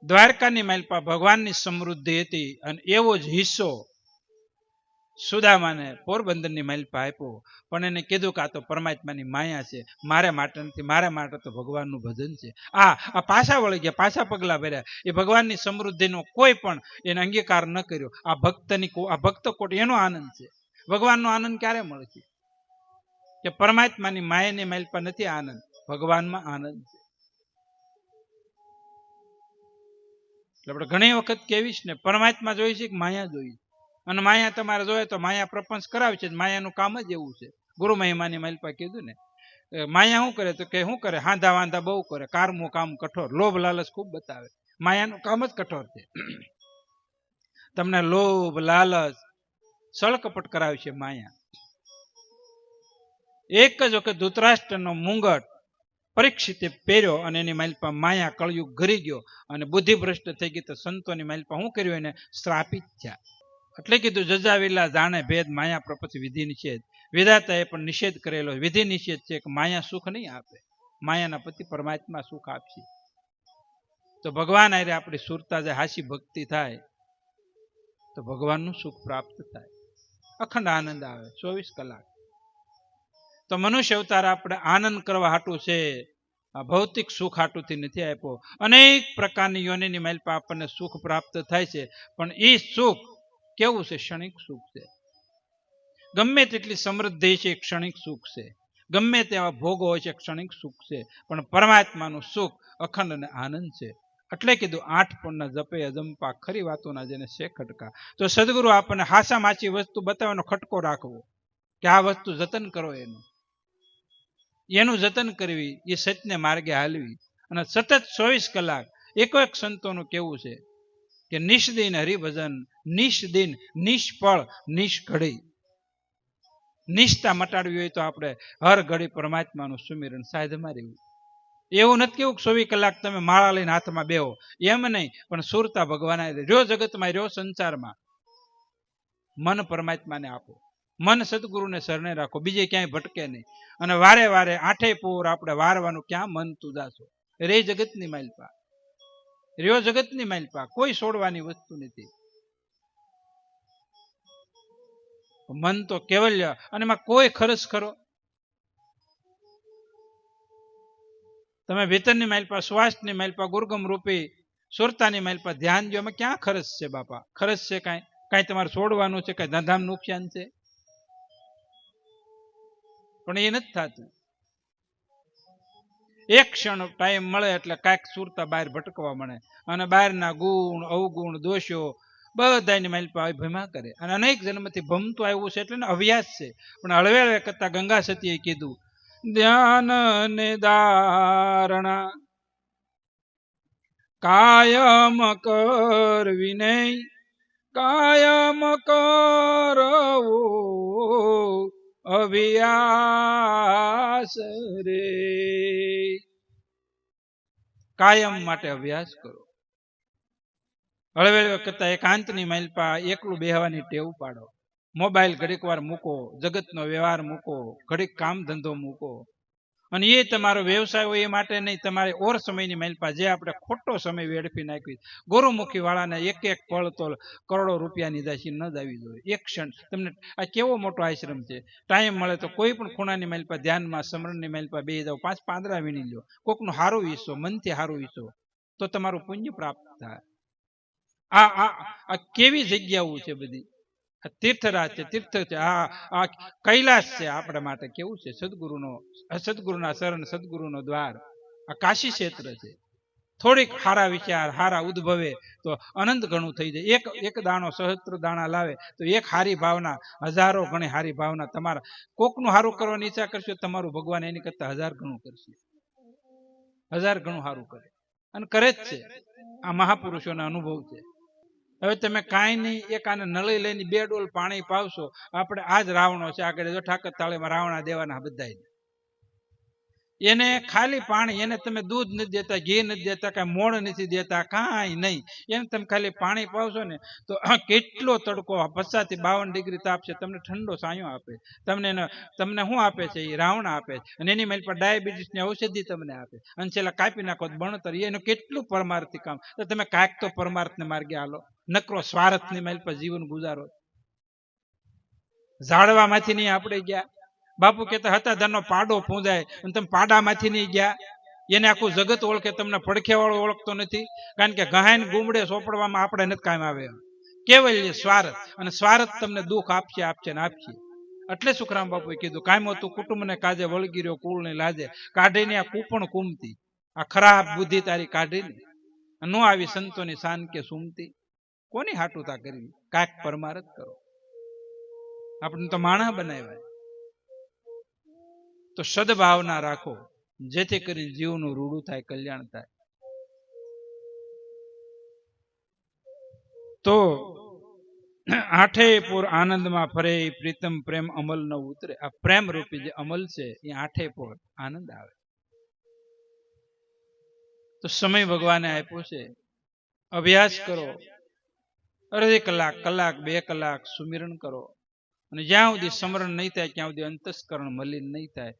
દ્વારકાની માલપા ભગવાનની સમૃદ્ધિ હતી અને એવો જ હિસ્સો સુદામાને પોરબંદરની માલપા આપ્યો. પણ એને કીધું કે આ તો પરમાત્માની માયા છે, મારે માટે નથી, મારે માટે તો ભગવાનનું ભજન છે. આ પાછા વળી ગયા, પાછા પગલા ભર્યા. એ ભગવાનની સમૃદ્ધિનો કોઈ પણ એને અંગીકાર ન કર્યો. આ ભક્ત કોટ એનો આનંદ છે. ભગવાનનો આનંદ ક્યારે મળશે? કે પરમાત્માની માયાની માલપા નથી આનંદ, ભગવાનમાં આનંદ છે. આપણે ઘણી વખત કેવીશ ને પરમાત્મા જોઈ છે કે માયા જોઈ? અને માયા તમારે જોઈએ તો માયા પ્રપંચ કરાવે છે. માયાનું કામ જ એવું છે. ગુરુ મહિમાની માલપા કીધું ને, માયા શું કરે? તો કે શું કરે? હાંધા વાંધા બહુ કરે, કારમું કામ કઠોર, લોભ લાલચ ખૂબ બતાવે. માયાનું કામ જ કઠોર છે. તમને લોભ લાલચ સળકપટ કરાવે છે માયા. એક જ વખત ધૃતરાષ્ટ્રનો મુંગટ પરીક્ષિતે પહેર્યો અને એની માલપા માયા કળયુગ ઘરી ગયો અને બુદ્ધિભ્રષ્ટ થઈ ગઈ. તો સંતોની માલપા શું કર્યું? એને શ્રાપિત થયા. એટલે કીધું જજાવેલા જાણે ભેદ, માયા પ્રપંચ વિધિ નિષેધ. વિધાતાએ પણ નિષેધ કરેલો, વિધિ નિષેધ છે કે માયા સુખ નહીં આપે, માયાના પતિ પરમાત્મા સુખ આપશે. તો ભગવાન આરે આપણી સુરતા જાય, હાસી ભક્તિ થાય તો ભગવાનનું સુખ પ્રાપ્ત થાય, અખંડ આનંદ આવે 24 કલાક. તો મનુષ્ય અવતાર આપણે આનંદ કરવા હાટું છે, ભૌતિક સુખ હાટુથી નથી આપ્યો. અનેક પ્રકારની યોનિની માલપા આપણને સુખ પ્રાપ્ત થાય છે, પણ એ સુખ કેવું છે? ક્ષણિક સુખ છે. ગમે તેટલી સમૃદ્ધિ છે, ક્ષણિક સુખ છે. ગમે તેવા ભોગો હોય છે, ક્ષણિક સુખ છે. પણ પરમાત્માનું સુખ અખંડ અને આનંદ છે. એટલે કીધું 8 પૂર્ણ જપે અજંપા, ખરી વાતોના જેને છે ખટકા. તો સદગુરુ આપણને હાસા માચી વસ્તુ બતાવવાનો ખટકો રાખવો કે આ વસ્તુ જતન કરો, એનું જતન કરવી, એ સત્યને માર્ગે હાલવી. અને સતત 24 કલાક એક સંતોનું કેવું છે કે નિષ્દિન હરિભજન, નિષ્દિન, નિષ્ફળ, નિષ્ઘડી. નિષ્ઠા મટાડવી હોય તો આપણે હર ઘડી પરમાત્માનું સુમિરન સાધમાં રહેવું. એવું નથી કેવું 24 કલાક તમે માળા લઈને હાથમાં બેહો, એમ નહીં, પણ સુરતા ભગવાન રહ્યો, જગતમાં રહ્યો, સંસારમાં મન પરમાત્માને આપો, મન સદગુરુને શરણે રાખો, બીજે ક્યાંય ભટકે નહીં. અને વારે વારે 8 પોર આપણે વારવાનું, ક્યાં મન તુદાસો રે જગતની માલપા, રહ્યો જગતની માલપા, કોઈ છોડવાની વસ્તુ નથી. મન તો કેવલ્ય, અને એમાં કોઈ ખર્ચ કરો? તમે ભીતરની માલપા, શ્વાસની માલપા, ગુરગમ રૂપી સુરતાની માલપા ધ્યાન દો, એમાં ક્યાં ખર્ચ છે બાપા? ખર્ચ છે કાંઈ તમારે છોડવાનું છે? કાંઈ ધંધામ નુકસાન છે? પણ એ નથી થતું. એક ક્ષણ ટાઈમ મળે એટલે કાંઈક સુરતા બહાર ભટકવા મળે, અને બહારના ગુણ અવગુણ દોષો બધાની માલપા ભમા કરે. અને અનેક જન્મથી ભમતું આવ્યું છે એટલે અભ્યાસ છે. પણ હળવે હળવે કરતા ગંગા સતીએ કીધું ધ્યાન ને ધારણા કાયમ કર વિનય, કાયમ કરવો અભ્યાસ રે. કાયમ માટે અભ્યાસ કરો. હળવે કરતા એકાંતની માલપા એકલું બેહવાની ટેવ પાડો. મોબાઈલ ઘડીક વાર મૂકો, જગતનો વ્યવહાર મૂકો, ઘડીક કામ ધંધો મૂકો. અને એ તમારો વ્યવસાય હોય એ માટે નહીં, તમારે ઓર સમયની માલપા જે આપણે ખોટો સમય વેડફી નાખવી. ગોરુમુખી વાળાને એક એક પળ તો કરોડો રૂપિયાની દાસી ન દાવી જોઈએ. એક ક્ષણ તમને આ કેવો મોટો આશ્રમ છે. ટાઈમ મળે તો કોઈ પણ ખૂણાની માલપા ધ્યાનમાં સમરણની માલપા બે જાવ, 5 પાંદડા વીણી લો, કોકનું હારું વીસો, મનથી હારું વીસો, તો તમારું પુણ્ય પ્રાપ્ત થાય. આ કેવી જગ્યાઓ છે બધી. તીર્થરાજ છે, તીર્થ છે, આ કૈલાસ છે આપણા માટે. કેવું છે સદગુરુના શરણ, સદગુરુનો દ્વાર. આ કાશી ક્ષેત્ર છે. થોડીક હારા વિચાર હારા ઉદ્ભવે તો અનંત ઘણું થઈ જાય. એક દાણો સહસ્ત્ર દાણા લાવે તો એક હારી ભાવના હજારો ગણી હારી ભાવના. તમારા કોકનું હારું કરવાની ઈચ્છા કરશો, તમારું ભગવાન એની કરતા 1000 ગણું કરશે. 1000 ગણું હારું કરે અને કરે જ છે. આ મહાપુરુષોનો અનુભવ છે. હવે તમે કાંઈ નહીં, એક આને નળી લઈને 2 ડોલ પાણી પાવશો. આપણે આજ રાવણો છે આગળ જો ઠાકર તાળીમાં રાવણા દેવાના બધા. એને ખાલી પાણી, એને તમે દૂધ નથી દેતા, ઘી નથી દેતા, કાંઈ મોણ નથી દેતા, કાંઈ નહીં. એને તમે ખાલી પાણી પાવશો ને તો કેટલો તડકો 50 થી 52 ડિગ્રી તાપ છે, તમને ઠંડો સાયો આપે. તમને શું આપે છે? એ રાવણ આપે છે. અને એની મેલ પર ડાયાબિટીસની ઔષધિ તમને આપે. અને છેલ્લા કાપી નાખો બણતર. એનું કેટલું પરમાર્થી કામ. તો તમે કાંઈક તો પરમાર્થને માર્ગે હાલો. નકરો સ્વાર્થની મેલ પર જીવન ગુજારો. ઝાડવામાંથી નહીં આપણે ગયા. બાપુ કહેતા હતા ધનનો પાડો પૂંજાય, અને તમે પાડામાંથી નહીં ગયા. એને આખું જગત ઓળખે, તમને પડખે વાળો ઓળખતો નથી. કારણ કે ગહાઈને ગુમડે સોપડવામાં આપણે નથી કામ આવે. કેવલ સ્વાર્થ, અને સ્વાર્થ તમને દુઃખ આપશે ને આપશે. એટલે સુખરામ બાપુએ કીધું, કાયમો તું કુટુંબને કાજે વળગી રહ્યો, કુળને લાજે. કાઢીને આ કૂપણ કુમતી, આ ખરાબ બુદ્ધિ તારી કાઢીને નો આવી સંતોની શાન કે સુમતી. કોની હાટુતા કરવી? કાંઈક પરમાર્થ કરો. આપણે તો માણસ બનાવ્યા. તો સદભાવના રાખો, જેથી કરી જીવનું રૂડું થાય, કલ્યાણ થાય. તો 8 પોર આનંદમાં ફરે, પ્રીતમ પ્રેમ અમલ ન ઉતરે. આ પ્રેમ રૂપી જે અમલ છે એ 8 પોર આનંદ આવે. તો સમય ભગવાને આપ્યો છે, અભ્યાસ કરો. અડધી કલાક, 2 કલાક સુમિરન કરો. અને જ્યાં સુધી સ્મરણ નહીં થાય ત્યાં સુધી અંતસ્કરણ મલિન નહીં થાય,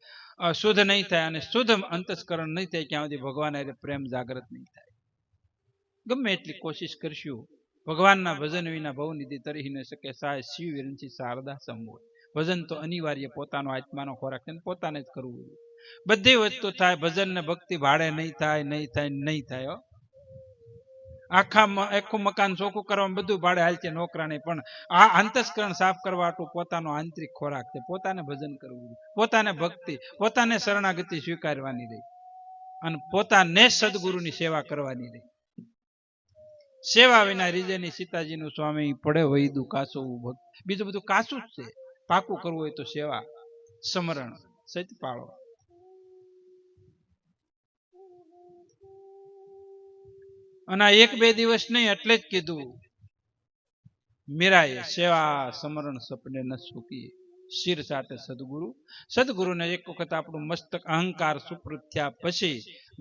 શુદ્ધ નહીં થાય. અને શુદ્ધ અંતસ્કરણ નહીં થાય ત્યાં સુધી ભગવાન હારે પ્રેમ જાગૃત નહીં થાય. ગમે એટલી કોશિશ કરશું, ભગવાનના ભજન વિના ભવનિધિ તરી ન શકે. સાય શિવ વિરંચી શારદા સમૂહ. ભજન તો અનિવાર્ય પોતાનો આત્માનો ખોરાક છે, પોતાને જ કરવું. બધી વસ્તુ થાય, ભજન ને ભક્તિ ભાડે નહીં થાય, નહીં થાય, નહીં થાય. આખું મકાન ચોખ્ખું કરવામાં બધું ભાડે હાલ છે, નોકરા નહીં. પણ આ અંતસ્કરણ સાફ કરવા પોતાનો આંતરિક ખોરાક છે. પોતાને ભજન કરવું, પોતાને ભક્તિ, પોતાને શરણાગતિ સ્વીકારવાની રહી, અને પોતાને સદગુરુની સેવા કરવાની રહી. સેવા વિના રીજેની સીતાજીનું સ્વામી પડે વૈદું કાસું ભક્ત. બીજું બધું કાસું જ છે. પાકું કરવું હોય તો સેવા, સમરણ, સત પાળો. અને 1-2 દિવસ નહીં, એટલે જ કીધું મીરાએ, સેવા સમરણ સપને ન સુકી, શિર સાટે સદગુરુ. સદગુરુને એક વખત આપણું મસ્તક અહંકાર સુપ્રત થયા પછી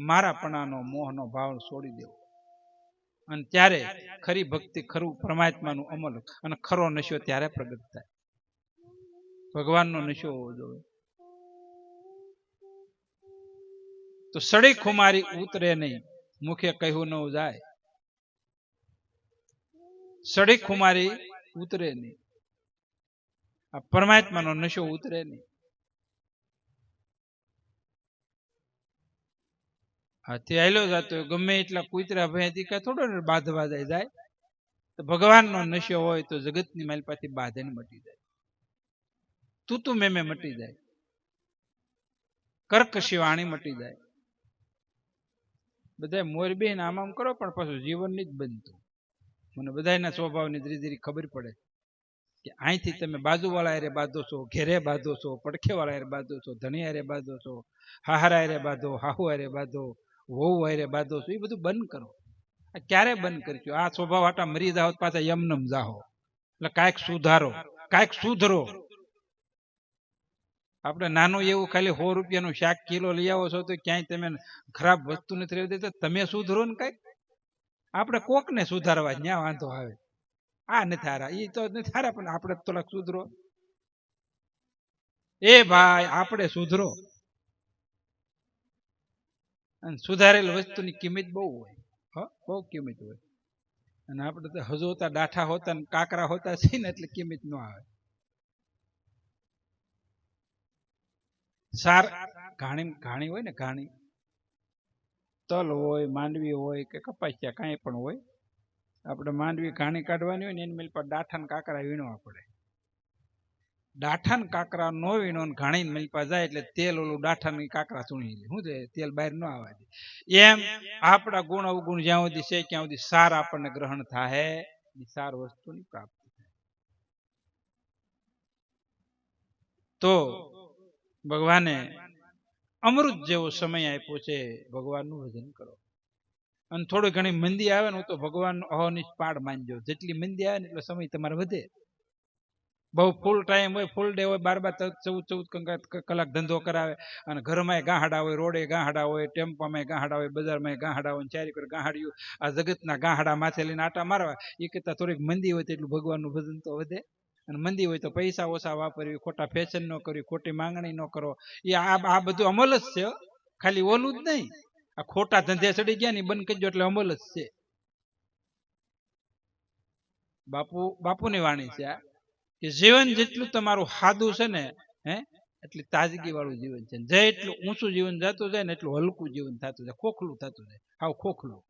મારાપણાનો મોહનો ભાવ છોડી દેવો. અને ત્યારે ખરી ભક્તિ, ખરું પરમાત્માનું અમલ અને ખરો નશો ત્યારે પ્રગટ થાય. ભગવાનનો નશો હોવો જોઈએ. તો સડી ખુમારી ઉતરે નહીં, મુખે કહ્યું ન જાય. સડી ખુમારી ઉતરે નહીં, આ પરમાત્માનો નશો ઉતરે નહીં. હાથી આયલો જતો ગમે એટલા કૂતરા ભયથી કઈ થોડો બાંધવા જાય. તો ભગવાનનો નશો હોય તો જગતની માલપાથી બાંધન મટી જાય, તું મેમે મટી જાય, કર્કશી વાણી મટી જાય. બધા મોરબી ને આમ કરો, પણ પાછું જીવન ની જ બનતું. મને બધાના સ્વભાવની ધીરે ધીરે ખબર પડે કે અહીંથી તમે બાજુવાળા હારે બાંધો છો, ઘેરે બાંધો છો, પડખે વાળા હારે બાંધો છો, ધણી હારે બાંધો છો, હાહરા હારે બાંધો, હાહુ હારે બાંધો, વહુ હારે બાંધો છો. એ બધું બંધ કરો. આ ક્યારે બંધ કરજો? આ સ્વભાવ આટા મરી જાઓ પાછા યમનમ જાહો. એટલે કાંઈક સુધારો, કાંઈક સુધરો. આપણે નાનું એવું ખાલી 100 રૂપિયાનું શાક કિલો લઈ આવો છો તો ક્યાંય તમે ખરાબ વસ્તુ નથી રહેતી, તો તમે સુધરો ને કઈક. આપણે કોકને સુધારવા ન્યા વાંધો આવે. આ નથી હારા, એ તો નથી હારા, પણ આપણે થોડાક સુધરો. એ ભાઈ આપણે સુધરો. અને સુધારેલ વસ્તુની કિંમત બહુ હોય, બહુ કિંમત હોય. અને આપણે તો હજોતા ડાઠા હોતા ને કાકરા હોતા છે ને એટલે કિંમત ન આવે. સાર ઘાણી હોય ને, ઘાણી તલ હોય, માંડવી હોય કે કપાસિયા કાંઈ પણ હોય, આપણે માંડવી ઘાણી કાઢવાની હોય ને એની મિલ પર ડાઠા ને કાકરા વીણવા પડે. ડાઠા ને કાકરા નો વીણો ને ઘાણી મિલપા જાય એટલે તેલ ઓલું ડાઠા ને કાકરા ચૂણી લે. શું છે? તેલ બહાર ન આવવા દે. એમ આપણા ગુણ અવગુણ જ્યાં સુધી છે ત્યાં સુધી સાર આપણને ગ્રહણ થાય, સાર વસ્તુની પ્રાપ્તિ થાય. તો ભગવાને અમૃત જેવો સમય આપ્યો છે, ભગવાનનું ભજન કરો. અને થોડી ઘણી મંદી આવે ને તો ભગવાન અહોનિશ પાડ માનજો. જેટલી મંદી આવે ને એટલો સમય તમારે વધે. બહુ ફૂલ ટાઈમ હોય, ફૂલ ડે હોય, 12 14 કલાક ધંધો કરાવે, અને ઘરમાં ગાહડા હોય, રોડે ગાહડા હોય, ટેમ્પામાં ગાહડા હોય, બજારમાં ગાહડા હોય, ચારી પર ગાહડ્યું. આ જગતના ગાહડા માથે લઈને આટા મારવા, એ કરતા થોડીક મંદી હોય તો એટલું ભગવાનનું ભજન તો વધે. અને મંદી હોય તો પૈસા ઓછા વાપરવી, ખોટા ફેશન ન કરવી, ખોટી માંગણી ન કરો. એ આ બધું અમલ જ છે, ખાલી ઓલું જ નહીં. આ ખોટા ધંધે ચડી ગયા ને બંધ કરજો એટલે અમલ જ છે. બાપુની વાણી છે આ, કે જીવન જેટલું તમારું સાદું છે ને, એટલી તાજગી વાળું જીવન છે. જેટલું ઊંચું જીવન જતું જાય ને એટલું હલકું જીવન થતું જાય, ખોખલું થતું જાય, હાવ ખોખલું,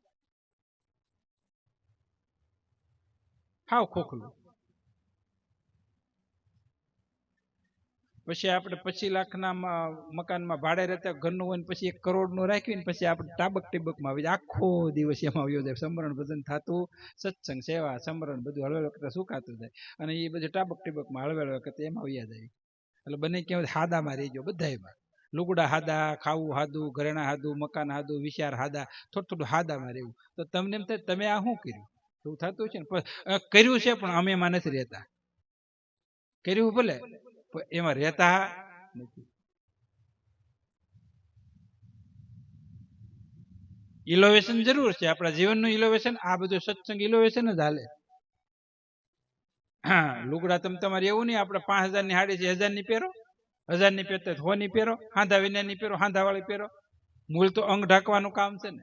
હાવ ખોખલું. પછી આપણે 25 લાખના મકાનમાં ભાડે રહેતા ઘરનું હોય ને પછી 1 કરોડનું રાખીને પછી આપણે ટાબક ટીબકમાં આવી જાય, આખો દિવસ એમાં આવ્યો જાય. સમરણ ભજન થતું, સત્સંગ સેવા સમરણ બધું હળવેલ વખતે સુકાતું જાય, અને એ બધું ટાબક ટીબકમાં હળવેલ વખતે એમાં આવ્યા જાય. એટલે બને ક્યાં હાદામાં રહી ગયો, બધામાં લુગડા હાદા, ખાવું હાદું, ઘરેણા હાદું, મકાન હાદું, વિચાર હાદા, થોડું હાદામાં રહેવું. તો તમને એમ થાય તમે આ શું કર્યું? એવું થતું છે ને. કર્યું છે પણ અમે એમાં નથી રહેતા. કર્યું ભલે એમાં રહેતા નથી. ઇનોવેશન જરૂર છે આપણા જીવનનું, ઇનોવેશન. આ બધું સત્સંગ ઇનોવેશન જ હાલે. હા, લુગડા તમે તમારે એવું નહીં આપણે 5000 ની સાડી છે 1000 ની પહેરો, 1000 ની પહેરતા 100 ની પહેરો, હાંધા વિના ની પહેરો, હાંધા વાળી પહેરો. મૂળ તો અંગ ઢાંકવાનું કામ છે ને.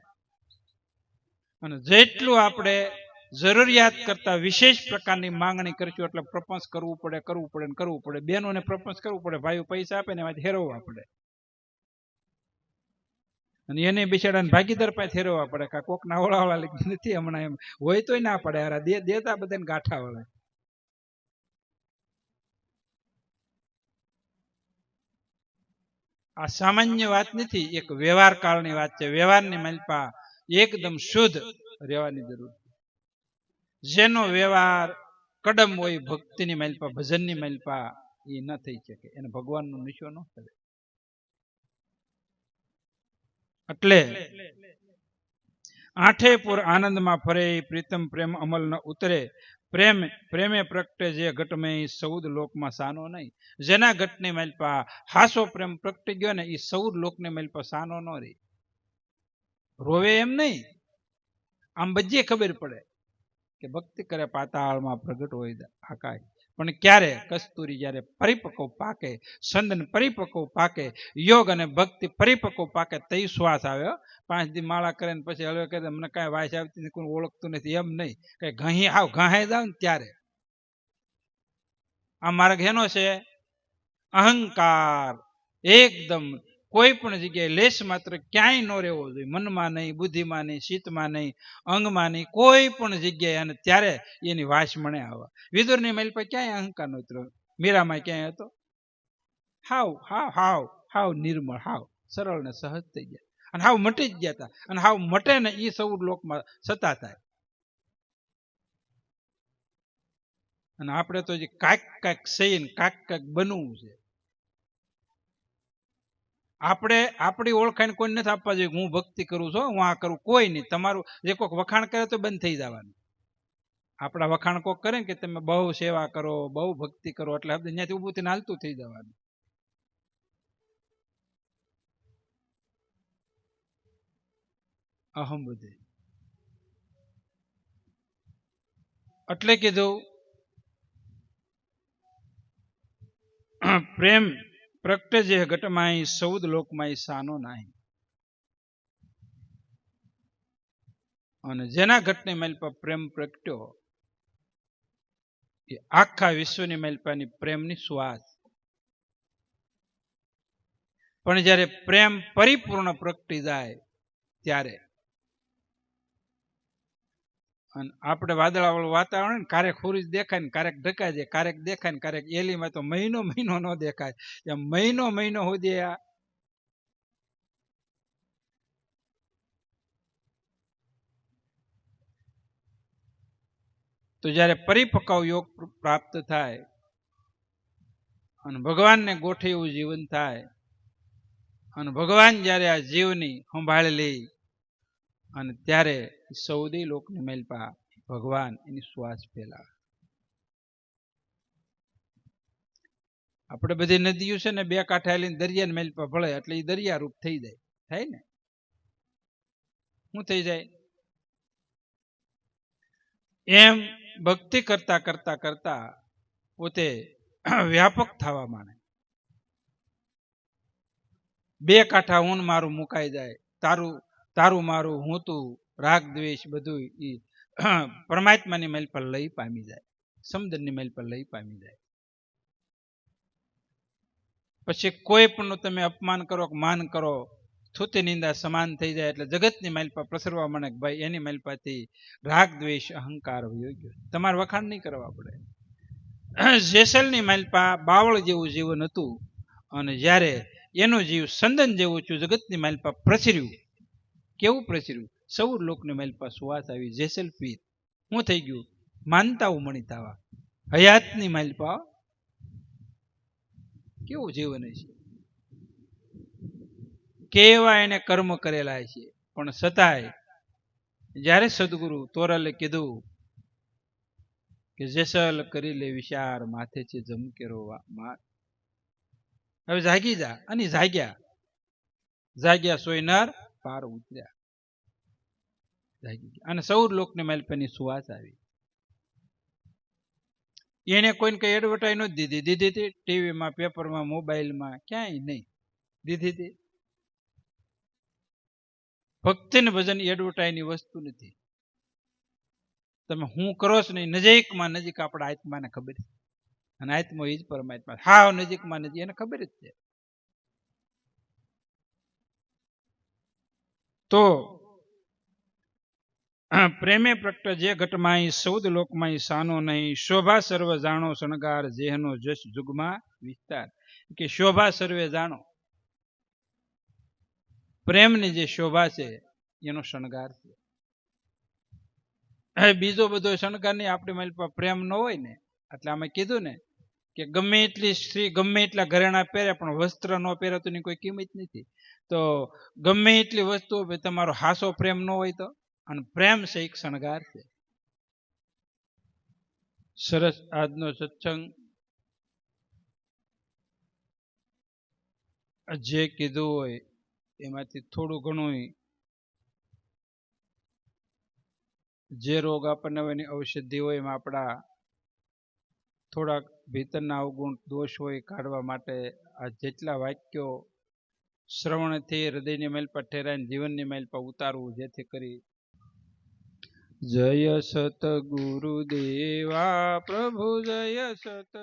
અને જેટલું આપણે જરૂરિયાત કરતા વિશેષ પ્રકારની માંગણી કરશું એટલે પ્રપંચ કરવું પડે, કરવું પડે ને કરવું પડે. બહેનોને પ્રપંચ કરવું પડે, ભાઈઓ પૈસા આપે ને એમાંથી હેરવવા પડે. અને એને બિચારાને ભાગીદાર પાસે હેરવવા પડે. કોક ના ઓળાવાળા નથી હમણાં, એમ હોય તોય ના પડે. હારા દેતા બધાને ગાંઠા વળે. આ સામાન્ય વાત નથી, એક વ્યવહાર કાળની વાત છે. વ્યવહારની માલપા એકદમ શુદ્ધ રહેવાની જરૂર છે. જેનો વ્યવહાર કડમ હોય ભક્તિની માલપા, ભજનની માલપા, એ ન થઈ શકે. એને ભગવાનનો નિશો ન કરે. એટલે આઠે પુર આનંદમાં ફરે, પ્રીતમ પ્રેમ અમલ ન ઉતરે. પ્રેમે પ્રગટે જે ઘટમે, સૌદ લોકમાં સાનો નહીં. જેના ઘટની માલપા હાસો પ્રેમ પ્રગટી ગયો ને, એ સૌદ લોકને માલપા સાનો ન રહે. રોવે એમ નહીં, આમ બધી ખબર પડે કે ભક્તિ કરે પાતાળમાં પ્રગટ હોય આકાશ. પણ ક્યારે? કસ્તુરી જ્યારે પરિપક્વ પાકે, સંદન પરિપક્વ પાકે, યોગ અને ભક્તિ પરિપક્વ પાકે, તઈ શ્વાસ આવે. 5 દી માળા કરે ને પછી હવે કહે મને કાંઈ વાસ આવતી નથી, કોઈ ઓળખતું નથી, એમ નહીં. કઈ ઘહી આવ ઘાહે જાવ ને ત્યારે. આ માર્ગ એનો છે અહંકાર એકદમ કોઈ પણ જગ્યાએ લેશ માત્ર ક્યાંય ન રહેવો જોઈએ. મનમાં નહીં, બુદ્ધિમાં નહીં, ચિત્તમાં નહીં, અંગમાં નહીં, કોઈ પણ જગ્યાએ. અને ત્યારે એની વાસ મને આવે. વિદુરની મહેલ પર ક્યાંય અહંકાર નહોતો, મીરામાં ક્યાંય હતો. હાવ હાવ હાવ હાવ નિર્મળ, હાવ સરળ ને સહજ થઈ ગયા, અને હાવ મટી જ ગયા હતા. અને હાવ મટે ને એ સૌ લોકમાં સતા થાય. અને આપણે તો જે કાંઈક સહી ને કાંઈક બનવું છે. આપણે આપણી ઓળખાણ કોઈ નથી આપવા જોઈએ. હું ભક્તિ કરું છું, હું આ કરું, કોઈ નહીં. તમારું જે કોઈક વખાણ કરે તો બંધ થઈ જવાનું. આપણા વખાણ કોઈક કરે ને કે તમે બહુ સેવા કરો, બહુ ભક્તિ કરો, એટલે ત્યાંથી ઊભું થઈને હાલતું થઈ જવાનું. અહમ બુદ્ધિ. એટલે કીધું પ્રેમ પ્રગટે જે ઘટમાઈ સૌદ લોકમાં સાનો નાહી. અને જેના ઘટની મેલ પર પ્રેમ પ્રગટ્યો એ આખા વિશ્વની મેલપાની પ્રેમની સુવાસ. પણ જ્યારે પ્રેમ પરિપૂર્ણ પ્રગટી જાય ત્યારે અને આપણે વાદળાવાળું વાતાવરણ ને ક્યારેક ખુરીજ દેખાય ને ક્યારેક ઢકાય જાય, ક્યારેક દેખાય ને ક્યારેક એલીમાં તો મહિનો મહિનો ન દેખાય. એમ મહિનો મહિનો સુધી આ તો જ્યારે પરિપક્વ યોગ પ્રાપ્ત થાય અને ભગવાનને ગોઠે એવું જીવન થાય અને ભગવાન જ્યારે આ જીવની સંભાળી લે અને ત્યારે સૌદી લોકની મેલપા ભગવાન એની શ્વાસ ફેલાવે. આપણે બધી નદીઓ છે ને બે કાંઠે આવીને દરિયાની મેલપા ભળે એટલે એ દરિયા રૂપ થઈ જાય. થાય ને શું થઈ જાય? એમ ભક્તિ કરતા કરતા કરતા પોતે વ્યાપક થવા માંડે. બે કાંઠા હું મારું મુકાઈ જાય, તારું તારું મારું હું તું, રાગ દ્વેષ બધું એ પરમાત્માની મેલ પર લઈ પામી જાય, સમુદ્રની મેલ પર લઈ પામી જાય. પછી કોઈ પણ તમે અપમાન કરો માન કરો થુતી નિંદા સમાન થઈ જાય એટલે જગતની મેલ પર પ્રસરવા માંડે કે ભાઈ એની મેલ પરથી રાગ દ્વેષ અહંકાર વયો ગયો. તમારે વખાણ નહીં કરવા પડે. જેસલની મેલપા બાવળ જેવું જીવન હતું અને જ્યારે એનું જીવ સંદન જેવું છું જગતની મેલપા પ્રસર્યું. કેવું પ્રસર્યું? સૌર લોકની મેલપા સુવાસ આવી. જેસલ પીર શું થઈ ગયું? માનતાઓ મણિતાવા હયાતની મેલપા કેવું જીવન છે. કેવા એને કર્મ કરેલા છે પણ છતાંય જ્યારે સદગુરુ તોરલે કીધું કે જેસલ કરી લે વિચાર માથે છે જમકેરો માર, હવે જાગી જા. અને જાગ્યા જાગ્યા સોયનર પાર ઉતર્યા જાગી ગયા અને સૌર લોકની મેલપેની સુવાસ આવી. એને કોઈને કઈ એડવર્ટાઈઝ નથી દીધી. દીધી હતી ટીવીમાં, પેપરમાં, મોબાઈલમાં, ક્યાંય નહીં દીધી હતી. ભક્તિ ને ભજન એડવર્ટાઈઝની વસ્તુ નથી. તમે હું કરો છો નહીં, નજીકમાં નજીક આપણા આત્માને ખબર છે અને આત્મા એ જ પરમાત્મા. હાવ નજીકમાં નજીક એને ખબર જ છે. તો પ્રેમે પ્રગટ જે ઘટમાઈ સૌદ લોકમાઈ સાનો નહીં, શોભા સર્વ જાણો શણગાર જેહનો જશ જુગમાં વિસ્તાર. કે શોભા સર્વે જાણો, પ્રેમની જે શોભા છે એનો શણગાર છે. બીજો બધો શણગાર નહીં. આપણી મારી પાસે પ્રેમ ન હોય ને એટલે અમે કીધું ને કે ગમે એટલી સ્ત્રી ગમે એટલા ઘરેણા પહેરે પણ વસ્ત્ર ન પહેરે તો એની કોઈ કિંમત નથી. તો ગમે એટલી વસ્તુ તમારો હાસો પ્રેમ ન હોય તો, અને પ્રેમ છે એક શણગાર છે. સરસ આજનો સત્સંગ જે કીધું હોય એમાંથી થોડું ઘણું જે રોગ આપણને હોય એની ઔષધિ હોય એમાં આપણા થોડાક ભીતરના અવગુણ દોષ હોય કાઢવા માટે આ જેટલા વાક્યો શ્રવણથી હૃદયની મેલ પર ઠેરાઈને જીવનની મેલ પર ઉતારવું, જેથી કરી જય સત ગુરુદેવા પ્રભુ જય સત